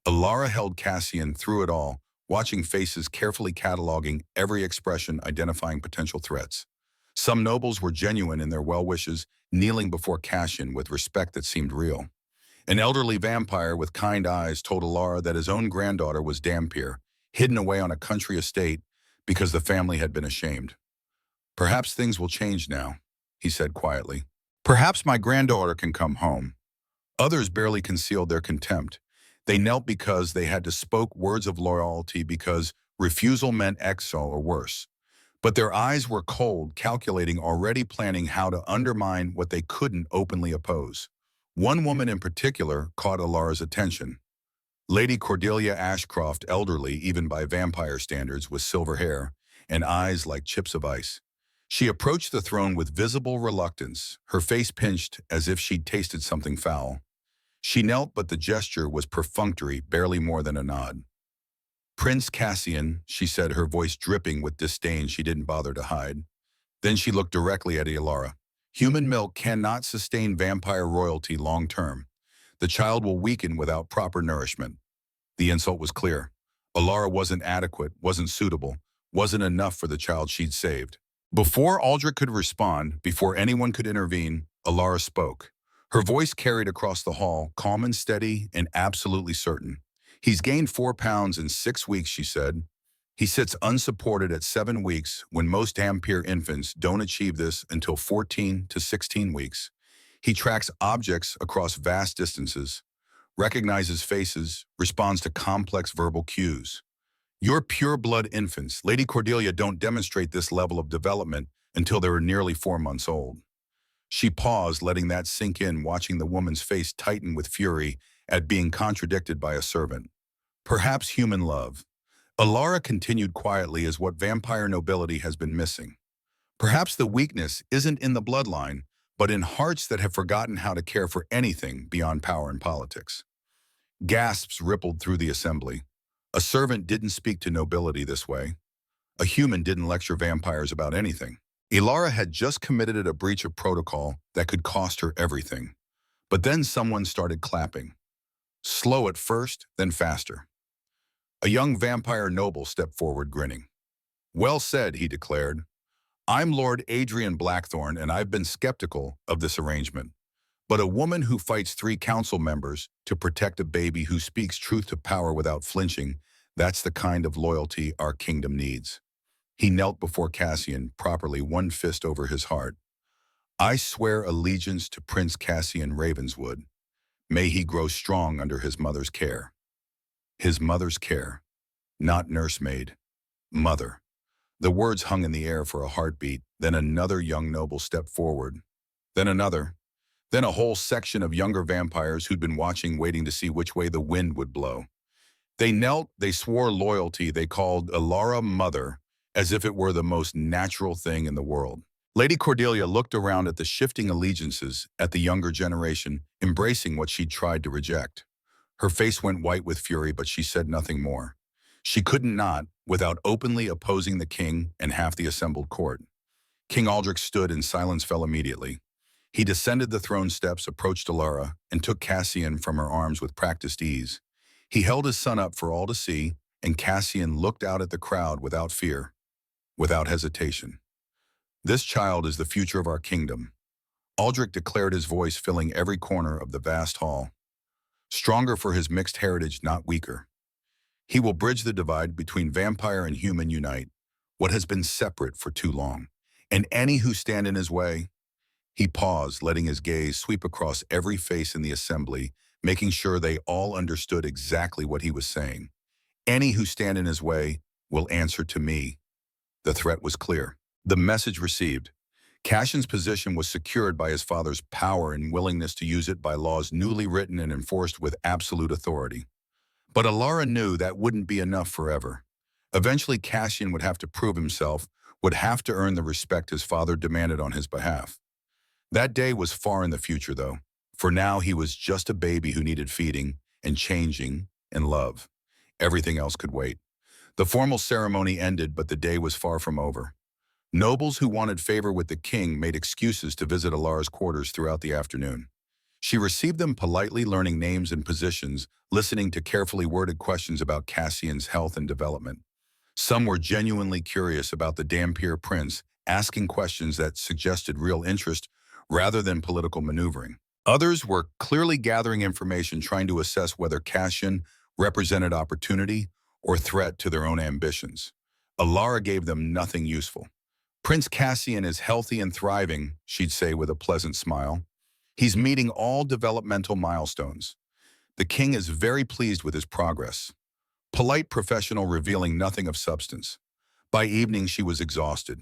Alara held Cassian through it all, watching faces carefully cataloging every expression, identifying potential threats. Some nobles were genuine in their well wishes, kneeling before Cassian with respect that seemed real. An elderly vampire with kind eyes told Alara that his own granddaughter was Dhampir, hidden away on a country estate because the family had been ashamed. Perhaps things will change now, he said quietly. Perhaps my granddaughter can come home. Others barely concealed their contempt. They knelt because they had to spoke words of loyalty, because refusal meant exile or worse. But their eyes were cold, calculating, already planning how to undermine what they couldn't openly oppose. One woman in particular caught Alara's attention. Lady Cordelia Ashcroft, elderly even by vampire standards, with silver hair and eyes like chips of ice. She approached the throne with visible reluctance, her face pinched as if she'd tasted something foul. She knelt, but the gesture was perfunctory, barely more than a nod. Prince Cassian, she said, her voice dripping with disdain she didn't bother to hide. Then she looked directly at Alara. Human milk cannot sustain vampire royalty long term. The child will weaken without proper nourishment. The insult was clear. Alara wasn't adequate, wasn't suitable, wasn't enough for the child she'd saved. Before Aldrich could respond, before anyone could intervene, Alara spoke. Her voice carried across the hall, calm and steady and absolutely certain. He's gained 4 pounds in 6 weeks, she said. He sits unsupported at 7 weeks when most Dhampir infants don't achieve this until 14 to 16 weeks. He tracks objects across vast distances, recognizes faces, responds to complex verbal cues. Your pure-blood infants, Lady Cordelia, don't demonstrate this level of development until they were nearly 4 months old. She paused, letting that sink in, watching the woman's face tighten with fury at being contradicted by a servant. Perhaps human love. Alara continued quietly, is what vampire nobility has been missing. Perhaps the weakness isn't in the bloodline, but in hearts that have forgotten how to care for anything beyond power and politics. Gasps rippled through the assembly. A servant didn't speak to nobility this way. A human didn't lecture vampires about anything. Alara had just committed a breach of protocol that could cost her everything. But then someone started clapping. Slow at first, then faster. A young vampire noble stepped forward, grinning. Well said, he declared. I'm Lord Adrian Blackthorne, and I've been skeptical of this arrangement. But a woman who fights 3 council members to protect a baby, who speaks truth to power without flinching, that's the kind of loyalty our kingdom needs. He knelt before Cassian, properly, one fist over his heart. I swear allegiance to Prince Cassian Ravenswood. May he grow strong under his mother's care. His mother's care, not nursemaid. Mother. The words hung in the air for a heartbeat, then another young noble stepped forward. Then another. Then a whole section of younger vampires who'd been watching, waiting to see which way the wind would blow. They knelt, they swore loyalty, they called Alara mother, as if it were the most natural thing in the world. Lady Cordelia looked around at the shifting allegiances, at the younger generation, embracing what she'd tried to reject. Her face went white with fury, but she said nothing more. She couldn't not, without openly opposing the king and half the assembled court. King Aldrich stood and silence fell immediately. He descended the throne steps, approached Alara, and took Cassian from her arms with practiced ease. He held his son up for all to see, and Cassian looked out at the crowd without fear, without hesitation. This child is the future of our kingdom. Aldrich declared, his voice filling every corner of the vast hall. Stronger for his mixed heritage, not weaker. He will bridge the divide between vampire and human, unite what has been separate for too long. And any who stand in his way. He paused, letting his gaze sweep across every face in the assembly, making sure they all understood exactly what he was saying. Any who stand in his way will answer to me. The threat was clear. The message received. Cassian's position was secured by his father's power and willingness to use it by laws newly written and enforced with absolute authority. But Alara knew that wouldn't be enough forever. Eventually, Cassian would have to prove himself, would have to earn the respect his father demanded on his behalf. That day was far in the future, though. For now, he was just a baby who needed feeding and changing and love. Everything else could wait. The formal ceremony ended, but the day was far from over. Nobles who wanted favor with the king made excuses to visit Alara's quarters throughout the afternoon. She received them politely, learning names and positions, listening to carefully worded questions about Cassian's health and development. Some were genuinely curious about the Dhampir prince, asking questions that suggested real interest rather than political maneuvering. Others were clearly gathering information, trying to assess whether Cassian represented opportunity or threat to their own ambitions. Alara gave them nothing useful. Prince Cassian is healthy and thriving, she'd say with a pleasant smile. He's meeting all developmental milestones. The king is very pleased with his progress. Polite professional, revealing nothing of substance. By evening, she was exhausted.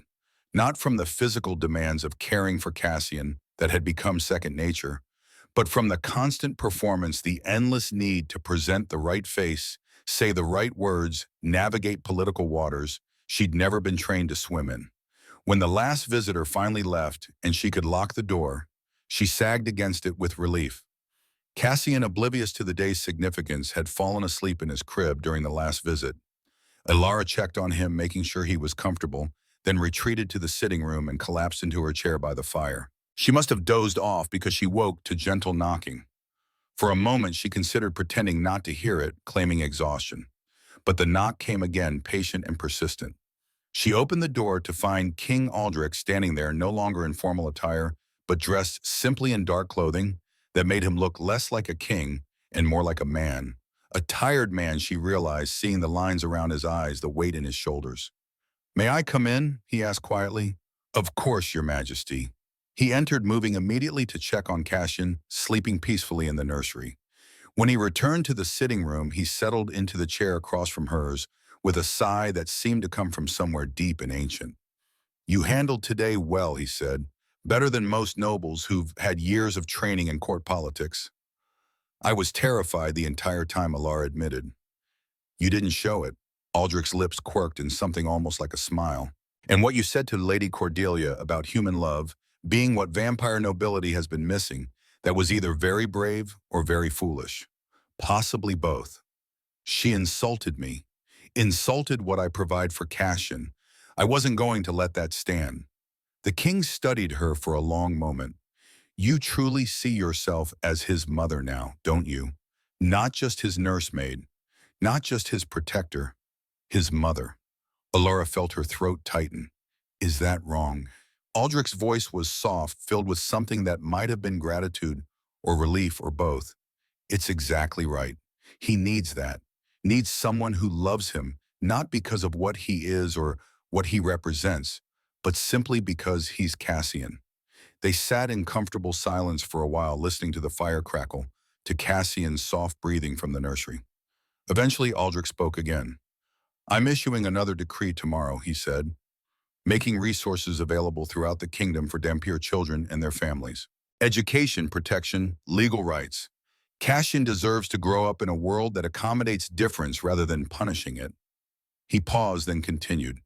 Not from the physical demands of caring for Cassian that had become second nature, but from the constant performance, the endless need to present the right face, say the right words, navigate political waters she'd never been trained to swim in. When the last visitor finally left and she could lock the door, she sagged against it with relief. Cassian, oblivious to the day's significance, had fallen asleep in his crib during the last visit. Alara checked on him, making sure he was comfortable, then retreated to the sitting room and collapsed into her chair by the fire. She must have dozed off because she woke to gentle knocking. For a moment, she considered pretending not to hear it, claiming exhaustion. But the knock came again, patient and persistent. She opened the door to find King Aldrich standing there, no longer in formal attire, but dressed simply in dark clothing that made him look less like a king and more like a man. A tired man, she realized, seeing the lines around his eyes, the weight in his shoulders. "May I come in?" he asked quietly. "Of course, Your Majesty." He entered, moving immediately to check on Cassian, sleeping peacefully in the nursery. When he returned to the sitting room, he settled into the chair across from hers with a sigh that seemed to come from somewhere deep and ancient. "You handled today well," he said, "better than most nobles who've had years of training in court politics." "I was terrified the entire time," Alara admitted. "You didn't show it." Aldrich's lips quirked in something almost like a smile. "And what you said to Lady Cordelia about human love being what vampire nobility has been missing, that was either very brave or very foolish. Possibly both. She insulted me. Insulted what I provide for Cassian. I wasn't going to let that stand." The king studied her for a long moment. "You truly see yourself as his mother now, don't you? Not just his nursemaid, not just his protector, his mother." Alara felt her throat tighten. "Is that wrong?" Aldrich's voice was soft, filled with something that might have been gratitude or relief or both. "It's exactly right. He needs that. Needs someone who loves him, not because of what he is or what he represents, but simply because he's Cassian. They sat in comfortable silence for a while, listening to the fire crackle, to Cassian's soft breathing from the nursery. Eventually, Aldrich spoke again. "I'm issuing another decree tomorrow," he said, "making resources available throughout the kingdom for Dampier children and their families. Education, protection, legal rights. Cassian deserves to grow up in a world that accommodates difference rather than punishing it." He paused, then continued.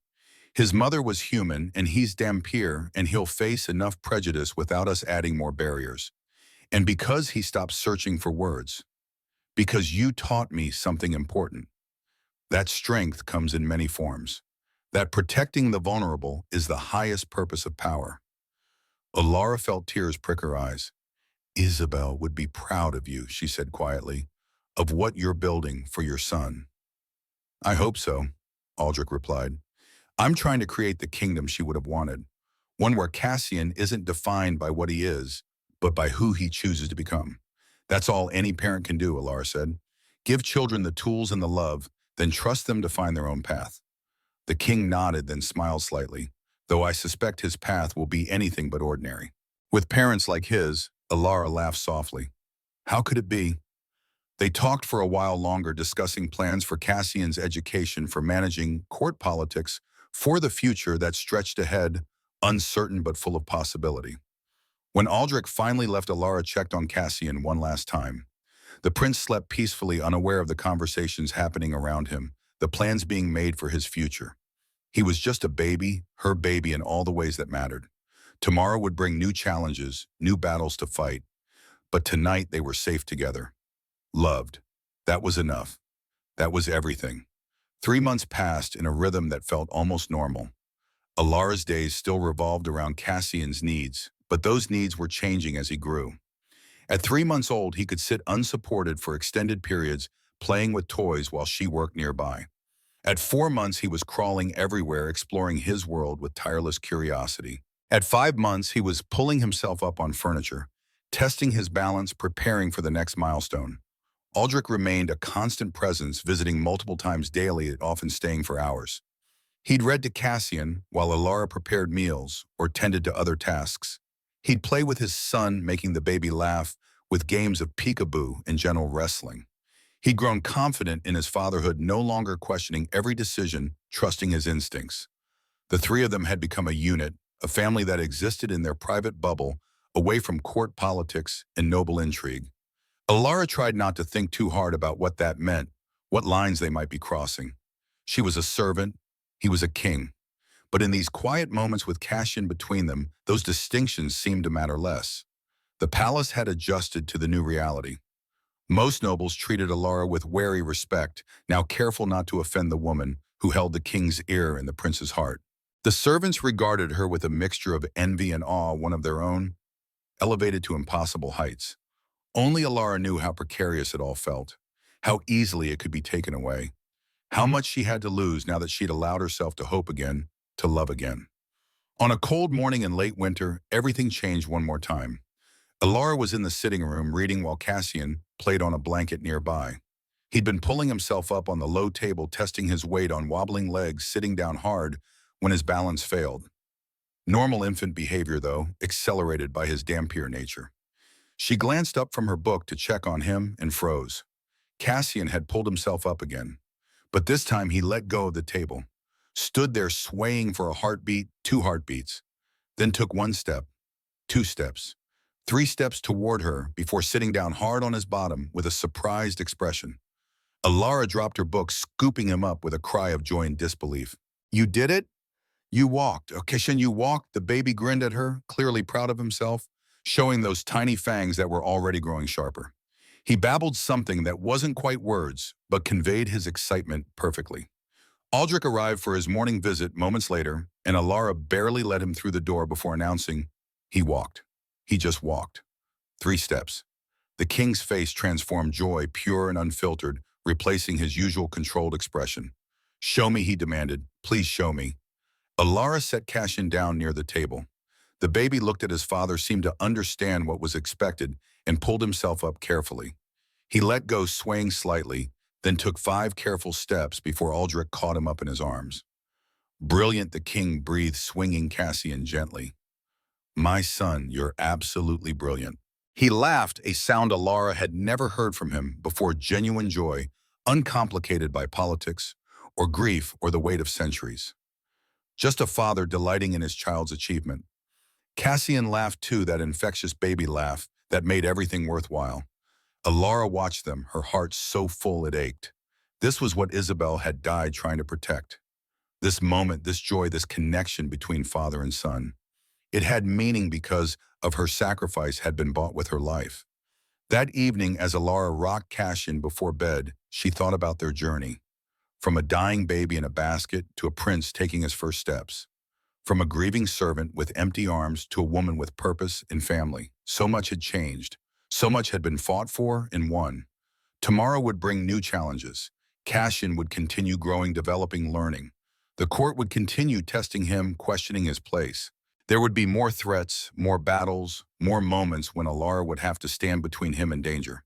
"His mother was human, and he's Dampier, and he'll face enough prejudice without us adding more barriers. And because he stopped searching for words, because you taught me something important. That strength comes in many forms. That protecting the vulnerable is the highest purpose of power." Alara felt tears prick her eyes. "Isabel would be proud of you," she said quietly, "of what you're building for your son." "I hope so," Aldrich replied. "I'm trying to create the kingdom she would have wanted, one where Cassian isn't defined by what he is, but by who he chooses to become. That's all any parent can do," Alara said. "Give children the tools and the love, then trust them to find their own path." The king nodded, then smiled slightly, though I suspect his path will be anything but ordinary. With parents like his, Alara laughed softly. How could it be? They talked for a while longer, discussing plans for Cassian's education, for managing court politics, for the future that stretched ahead, uncertain but full of possibility. When Aldrich finally left, Alara checked on Cassian one last time. The prince slept peacefully, unaware of the conversations happening around him, the plans being made for his future. He was just a baby, her baby in all the ways that mattered. Tomorrow would bring new challenges, new battles to fight, but tonight they were safe together. Loved. That was enough. That was everything. 3 months passed in a rhythm that felt almost normal. Alara's days still revolved around Cassian's needs, but those needs were changing as he grew. At 3 months old, he could sit unsupported for extended periods, playing with toys while she worked nearby. At 4 months, he was crawling everywhere, exploring his world with tireless curiosity. At 5 months, he was pulling himself up on furniture, testing his balance, preparing for the next milestone. Aldrich remained a constant presence, visiting multiple times daily, often staying for hours. He'd read to Cassian while Alara prepared meals or tended to other tasks. He'd play with his son, making the baby laugh, with games of peekaboo and gentle wrestling. He'd grown confident in his fatherhood, no longer questioning every decision, trusting his instincts. The three of them had become a unit, a family that existed in their private bubble, away from court politics and noble intrigue. Alara tried not to think too hard about what that meant, what lines they might be crossing. She was a servant, he was a king. But in these quiet moments with Cassian between them, those distinctions seemed to matter less. The palace had adjusted to the new reality. Most nobles treated Alara with wary respect, now careful not to offend the woman who held the king's ear in the prince's heart. The servants regarded her with a mixture of envy and awe, one of their own, elevated to impossible heights. Only Alara knew how precarious it all felt, how easily it could be taken away, how much she had to lose now that she'd allowed herself to hope again, to love again. On a cold morning in late winter, everything changed one more time. Alara was in the sitting room reading while Cassian played on a blanket nearby. He'd been pulling himself up on the low table, testing his weight on wobbling legs, sitting down hard when his balance failed. Normal infant behavior, though, accelerated by his Dampier nature. She glanced up from her book to check on him and froze. Cassian had pulled himself up again, but this time he let go of the table, stood there swaying for a heartbeat, 2 heartbeats, then took 1 step, 2 steps, 3 steps toward her before sitting down hard on his bottom with a surprised expression. Alara dropped her book, scooping him up with a cry of joy and disbelief. "You did it? You walked. Okay, Cassian, you walked." The baby grinned at her, clearly proud of himself, showing those tiny fangs that were already growing sharper. He babbled something that wasn't quite words, but conveyed his excitement perfectly. Aldrich arrived for his morning visit moments later, and Alara barely let him through the door before announcing, he walked. He just walked. 3 steps. The king's face transformed, joy, pure and unfiltered, replacing his usual controlled expression. "Show me," he demanded. "Please show me." Alara set Cassian down near the table. The baby looked at his father, seemed to understand what was expected, and pulled himself up carefully. He let go, swaying slightly, then took 5 careful steps before Aldrich caught him up in his arms. Brilliant, the king breathed, swinging Cassian gently. My son, you're absolutely brilliant. He laughed, a sound Alara had never heard from him before, genuine joy, uncomplicated by politics or grief or the weight of centuries. Just a father delighting in his child's achievement. Cassian laughed too, that infectious baby laugh that made everything worthwhile. Alara watched them, her heart so full it ached. This was what Isabel had died trying to protect. This moment, this joy, this connection between father and son. It had meaning because of her sacrifice had been bought with her life. That evening, as Alara rocked Cassian before bed, she thought about their journey. From a dying baby in a basket to a prince taking his first steps. From a grieving servant with empty arms to a woman with purpose and family. So much had changed. So much had been fought for and won. Tomorrow would bring new challenges. Cassian would continue growing, developing, learning. The court would continue testing him, questioning his place. There would be more threats, more battles, more moments when Alara would have to stand between him and danger.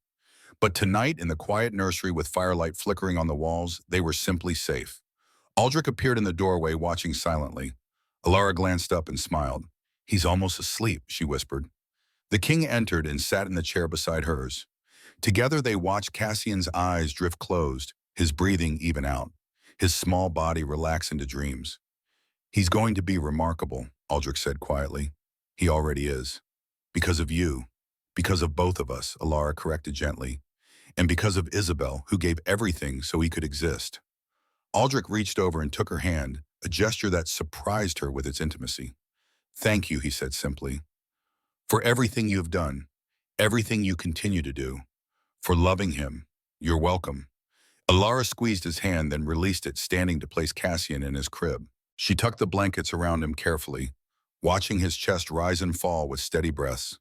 But tonight, in the quiet nursery with firelight flickering on the walls, they were simply safe. Aldrich appeared in the doorway, watching silently. Alara glanced up and smiled. He's almost asleep, she whispered. The king entered and sat in the chair beside hers. Together they watched Cassian's eyes drift closed, his breathing even out, his small body relax into dreams. He's going to be remarkable, Aldrich said quietly. He already is. Because of you. Because of both of us, Alara corrected gently. And because of Isabel, who gave everything so he could exist. Aldrich reached over and took her hand, a gesture that surprised her with its intimacy. Thank you, he said simply. For everything you have done, everything you continue to do. For loving him, you're welcome. Alara squeezed his hand, then released it, standing to place Cassian in his crib. She tucked the blankets around him carefully, watching his chest rise and fall with steady breaths.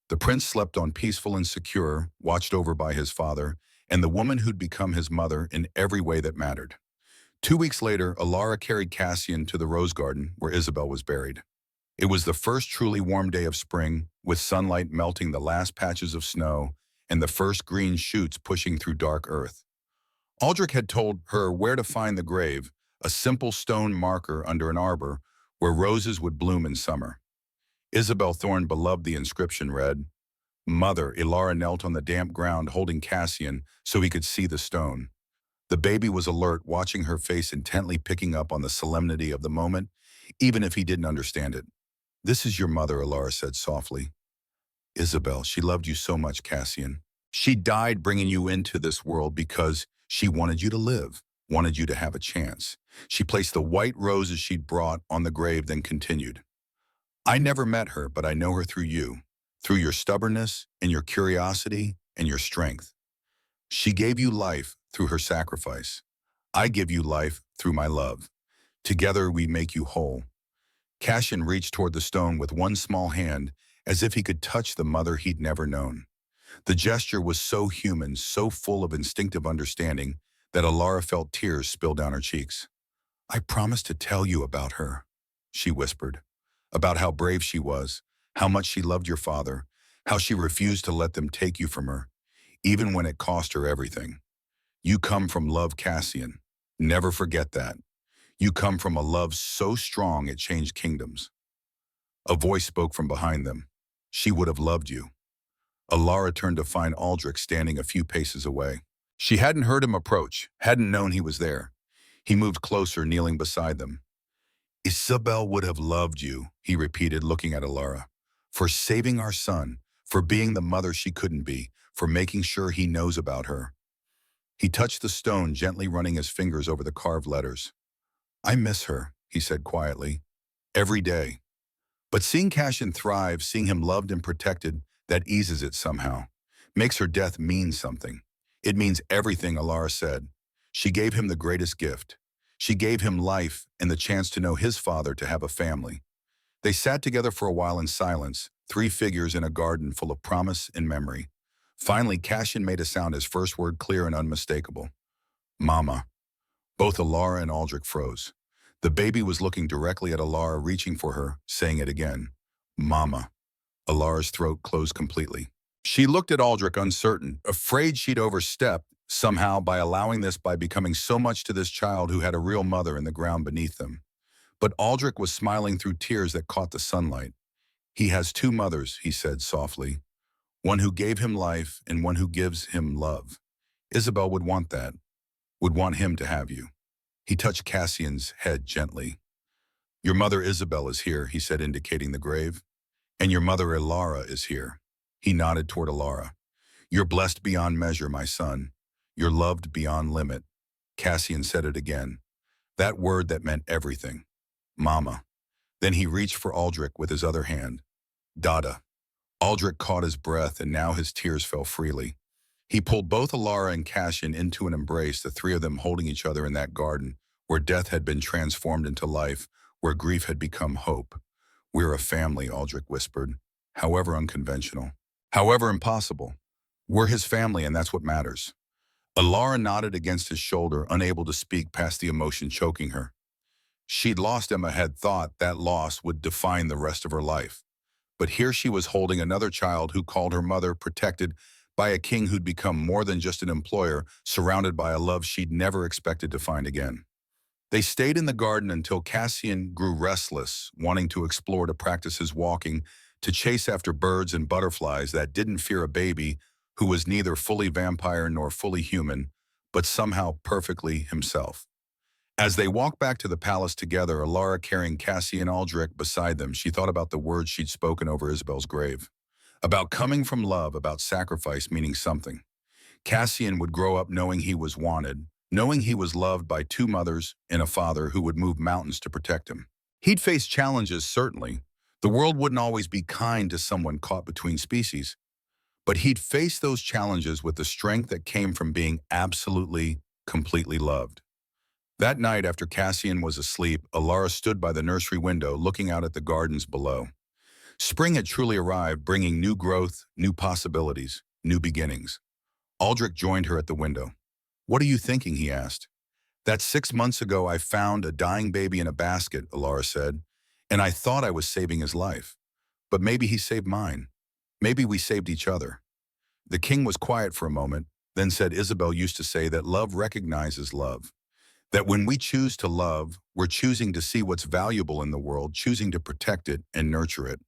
The prince slept on, peaceful and secure, watched over by his father, and the woman who'd become his mother in every way that mattered. 2 weeks later, Alara carried Cassian to the rose garden where Isabel was buried. It was the first truly warm day of spring, with sunlight melting the last patches of snow and the first green shoots pushing through dark earth. Aldrich had told her where to find the grave, a simple stone marker under an arbor where roses would bloom in summer. Isabel Thorne beloved, the inscription read, Mother. Alara knelt on the damp ground holding Cassian so he could see the stone. The baby was alert, watching her face intently, picking up on the solemnity of the moment, even if he didn't understand it. This is your mother, Alara said softly. Isabel, she loved you so much, Cassian. She died bringing you into this world because she wanted you to live, wanted you to have a chance. She placed the white roses she'd brought on the grave, then continued. I never met her, but I know her through you, through your stubbornness and your curiosity and your strength. She gave you life through her sacrifice. I give you life through my love. Together we make you whole. Cassian reached toward the stone with one small hand, as if he could touch the mother he'd never known. The gesture was so human, so full of instinctive understanding, that Alara felt tears spill down her cheeks. I promised to tell you about her, she whispered, about how brave she was, how much she loved your father, how she refused to let them take you from her, even when it cost her everything. You come from love, Cassian. Never forget that. You come from a love so strong it changed kingdoms. A voice spoke from behind them. She would have loved you. Alara turned to find Aldrich standing a few paces away. She hadn't heard him approach, hadn't known he was there. He moved closer, kneeling beside them. Isabel would have loved you, he repeated, looking at Alara, for saving our son, for being the mother she couldn't be, for making sure he knows about her. He touched the stone, gently running his fingers over the carved letters. I miss her, he said quietly, every day. But seeing Cassian thrive, seeing him loved and protected, that eases it somehow, makes her death mean something. It means everything, Alara said. She gave him the greatest gift. She gave him life and the chance to know his father, to have a family. They sat together for a while in silence, three figures in a garden full of promise and memory. Finally, Cassian made a sound, his first word clear and unmistakable. Mama. Both Alara and Aldrich froze. The baby was looking directly at Alara, reaching for her, saying it again. Mama. Alara's throat closed completely. She looked at Aldrich, uncertain, afraid she'd overstepped somehow by allowing this, by becoming so much to this child who had a real mother in the ground beneath them. But Aldrich was smiling through tears that caught the sunlight. He has two mothers, he said softly, one who gave him life and one who gives him love. Isabel would want that, would want him to have you. He touched Cassian's head gently. Your mother Isabel is here, he said, indicating the grave. And your mother Ilara is here. He nodded toward Ilara. You're blessed beyond measure, my son. You're loved beyond limit. Cassian said it again. That word that meant everything. Mama. Then he reached for Aldrich with his other hand. Dada. Aldrich caught his breath and now his tears fell freely. He pulled both Ilara and Cassian into an embrace, the three of them holding each other in that garden, where death had been transformed into life, where grief had become hope. We're a family, Aldrich whispered, however unconventional, however impossible. We're his family and that's what matters. Ilara nodded against his shoulder, unable to speak past the emotion choking her. She'd lost Emma, had thought that loss would define the rest of her life. But here she was holding another child who called her mother, protected by a king who'd become more than just an employer, surrounded by a love she'd never expected to find again. They stayed in the garden until Cassian grew restless, wanting to explore, to practice his walking, to chase after birds and butterflies that didn't fear a baby who was neither fully vampire nor fully human, but somehow perfectly himself. As they walked back to the palace together, Ilara carrying Cassian Aldrich beside them, she thought about the words she'd spoken over Isabel's grave. About coming from love, about sacrifice meaning something. Cassian would grow up knowing he was wanted, knowing he was loved by two mothers and a father who would move mountains to protect him. He'd face challenges, certainly. The world wouldn't always be kind to someone caught between species. But he'd face those challenges with the strength that came from being absolutely, completely loved. That night, after Cassian was asleep, Ilara stood by the nursery window looking out at the gardens below. Spring had truly arrived, bringing new growth, new possibilities, new beginnings. Aldrich joined her at the window. What are you thinking, he asked. That 6 months ago I found a dying baby in a basket, Ilara said, and I thought I was saving his life. But maybe he saved mine. Maybe we saved each other. The king was quiet for a moment, then said, Isabel used to say that love recognizes love. That when we choose to love, we're choosing to see what's valuable in the world, choosing to protect it and nurture it.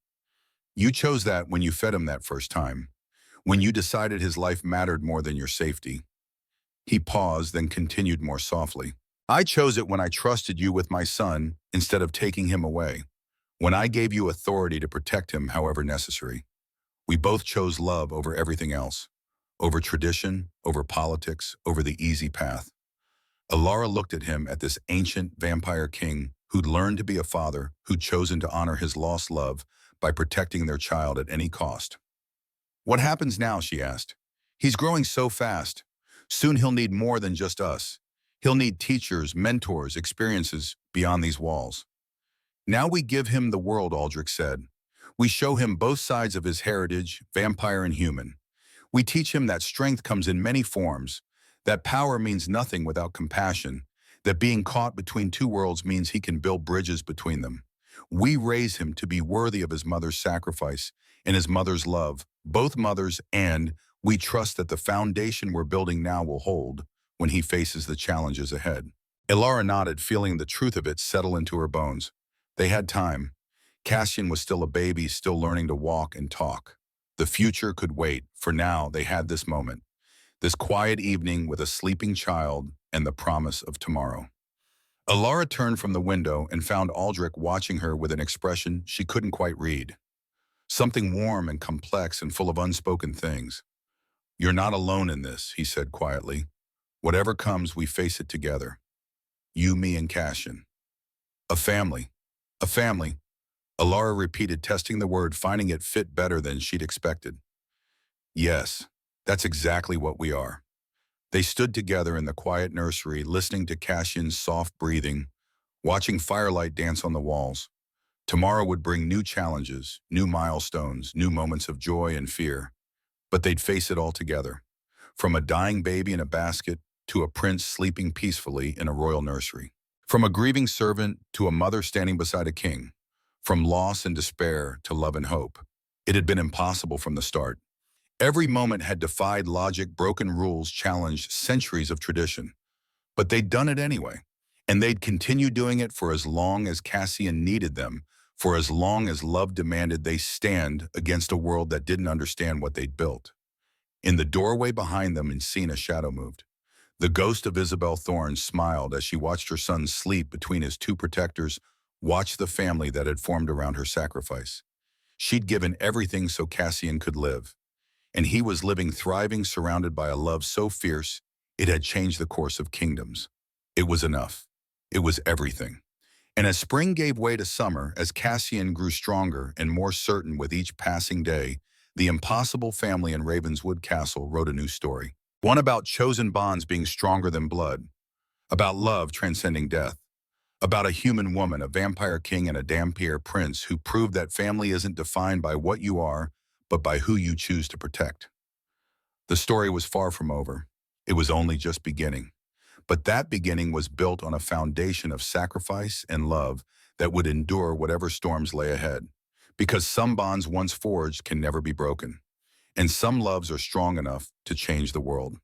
You chose that when you fed him that first time, when you decided his life mattered more than your safety. He paused, then continued more softly. I chose it when I trusted you with my son instead of taking him away, when I gave you authority to protect him however necessary. We both chose love over everything else, over tradition, over politics, over the easy path. Ilara looked at him, at this ancient vampire king who'd learned to be a father, who'd chosen to honor his lost love by protecting their child at any cost. What happens now, she asked. He's growing so fast. Soon he'll need more than just us. He'll need teachers, mentors, experiences beyond these walls. Now we give him the world, Aldrich said. We show him both sides of his heritage, vampire and human. We teach him that strength comes in many forms, that power means nothing without compassion, that being caught between two worlds means he can build bridges between them. We raise him to be worthy of his mother's sacrifice and his mother's love, both mothers, and we trust that the foundation we're building now will hold when he faces the challenges ahead. Ilara nodded, feeling the truth of it settle into her bones. They had time. Cassian was still a baby, still learning to walk and talk. The future could wait. For now, they had this moment. This quiet evening with a sleeping child and the promise of tomorrow. Ilara turned from the window and found Aldrich watching her with an expression she couldn't quite read. Something warm and complex and full of unspoken things. You're not alone in this, he said quietly. Whatever comes, we face it together. You, me, and Cassian. A family. A family. Ilara repeated, testing the word, finding it fit better than she'd expected. Yes. That's exactly what we are. They stood together in the quiet nursery, listening to Cassian's soft breathing, watching firelight dance on the walls. Tomorrow would bring new challenges, new milestones, new moments of joy and fear. But they'd face it all together. From a dying baby in a basket to a prince sleeping peacefully in a royal nursery. From a grieving servant to a mother standing beside a king. From loss and despair to love and hope. It had been impossible from the start. Every moment had defied logic, broken rules, challenged centuries of tradition. But they'd done it anyway. And they'd continue doing it for as long as Cassian needed them, for as long as love demanded they stand against a world that didn't understand what they'd built. In the doorway behind them, Encina shadow moved. The ghost of Isabel Thorne smiled as she watched her son sleep between his two protectors, watched the family that had formed around her sacrifice. She'd given everything so Cassian could live, and he was living thriving surrounded by a love so fierce it had changed the course of kingdoms. It was enough. It was everything. And as spring gave way to summer, as Cassian grew stronger and more certain with each passing day, the impossible family in Ravenswood Castle wrote a new story. One about chosen bonds being stronger than blood, about love transcending death, about a human woman, a vampire king, and a Dhampir prince who proved that family isn't defined by what you are, but by who you choose to protect. The story was far from over. It was only just beginning. But that beginning was built on a foundation of sacrifice and love that would endure whatever storms lay ahead. Because some bonds once forged can never be broken, and some loves are strong enough to change the world.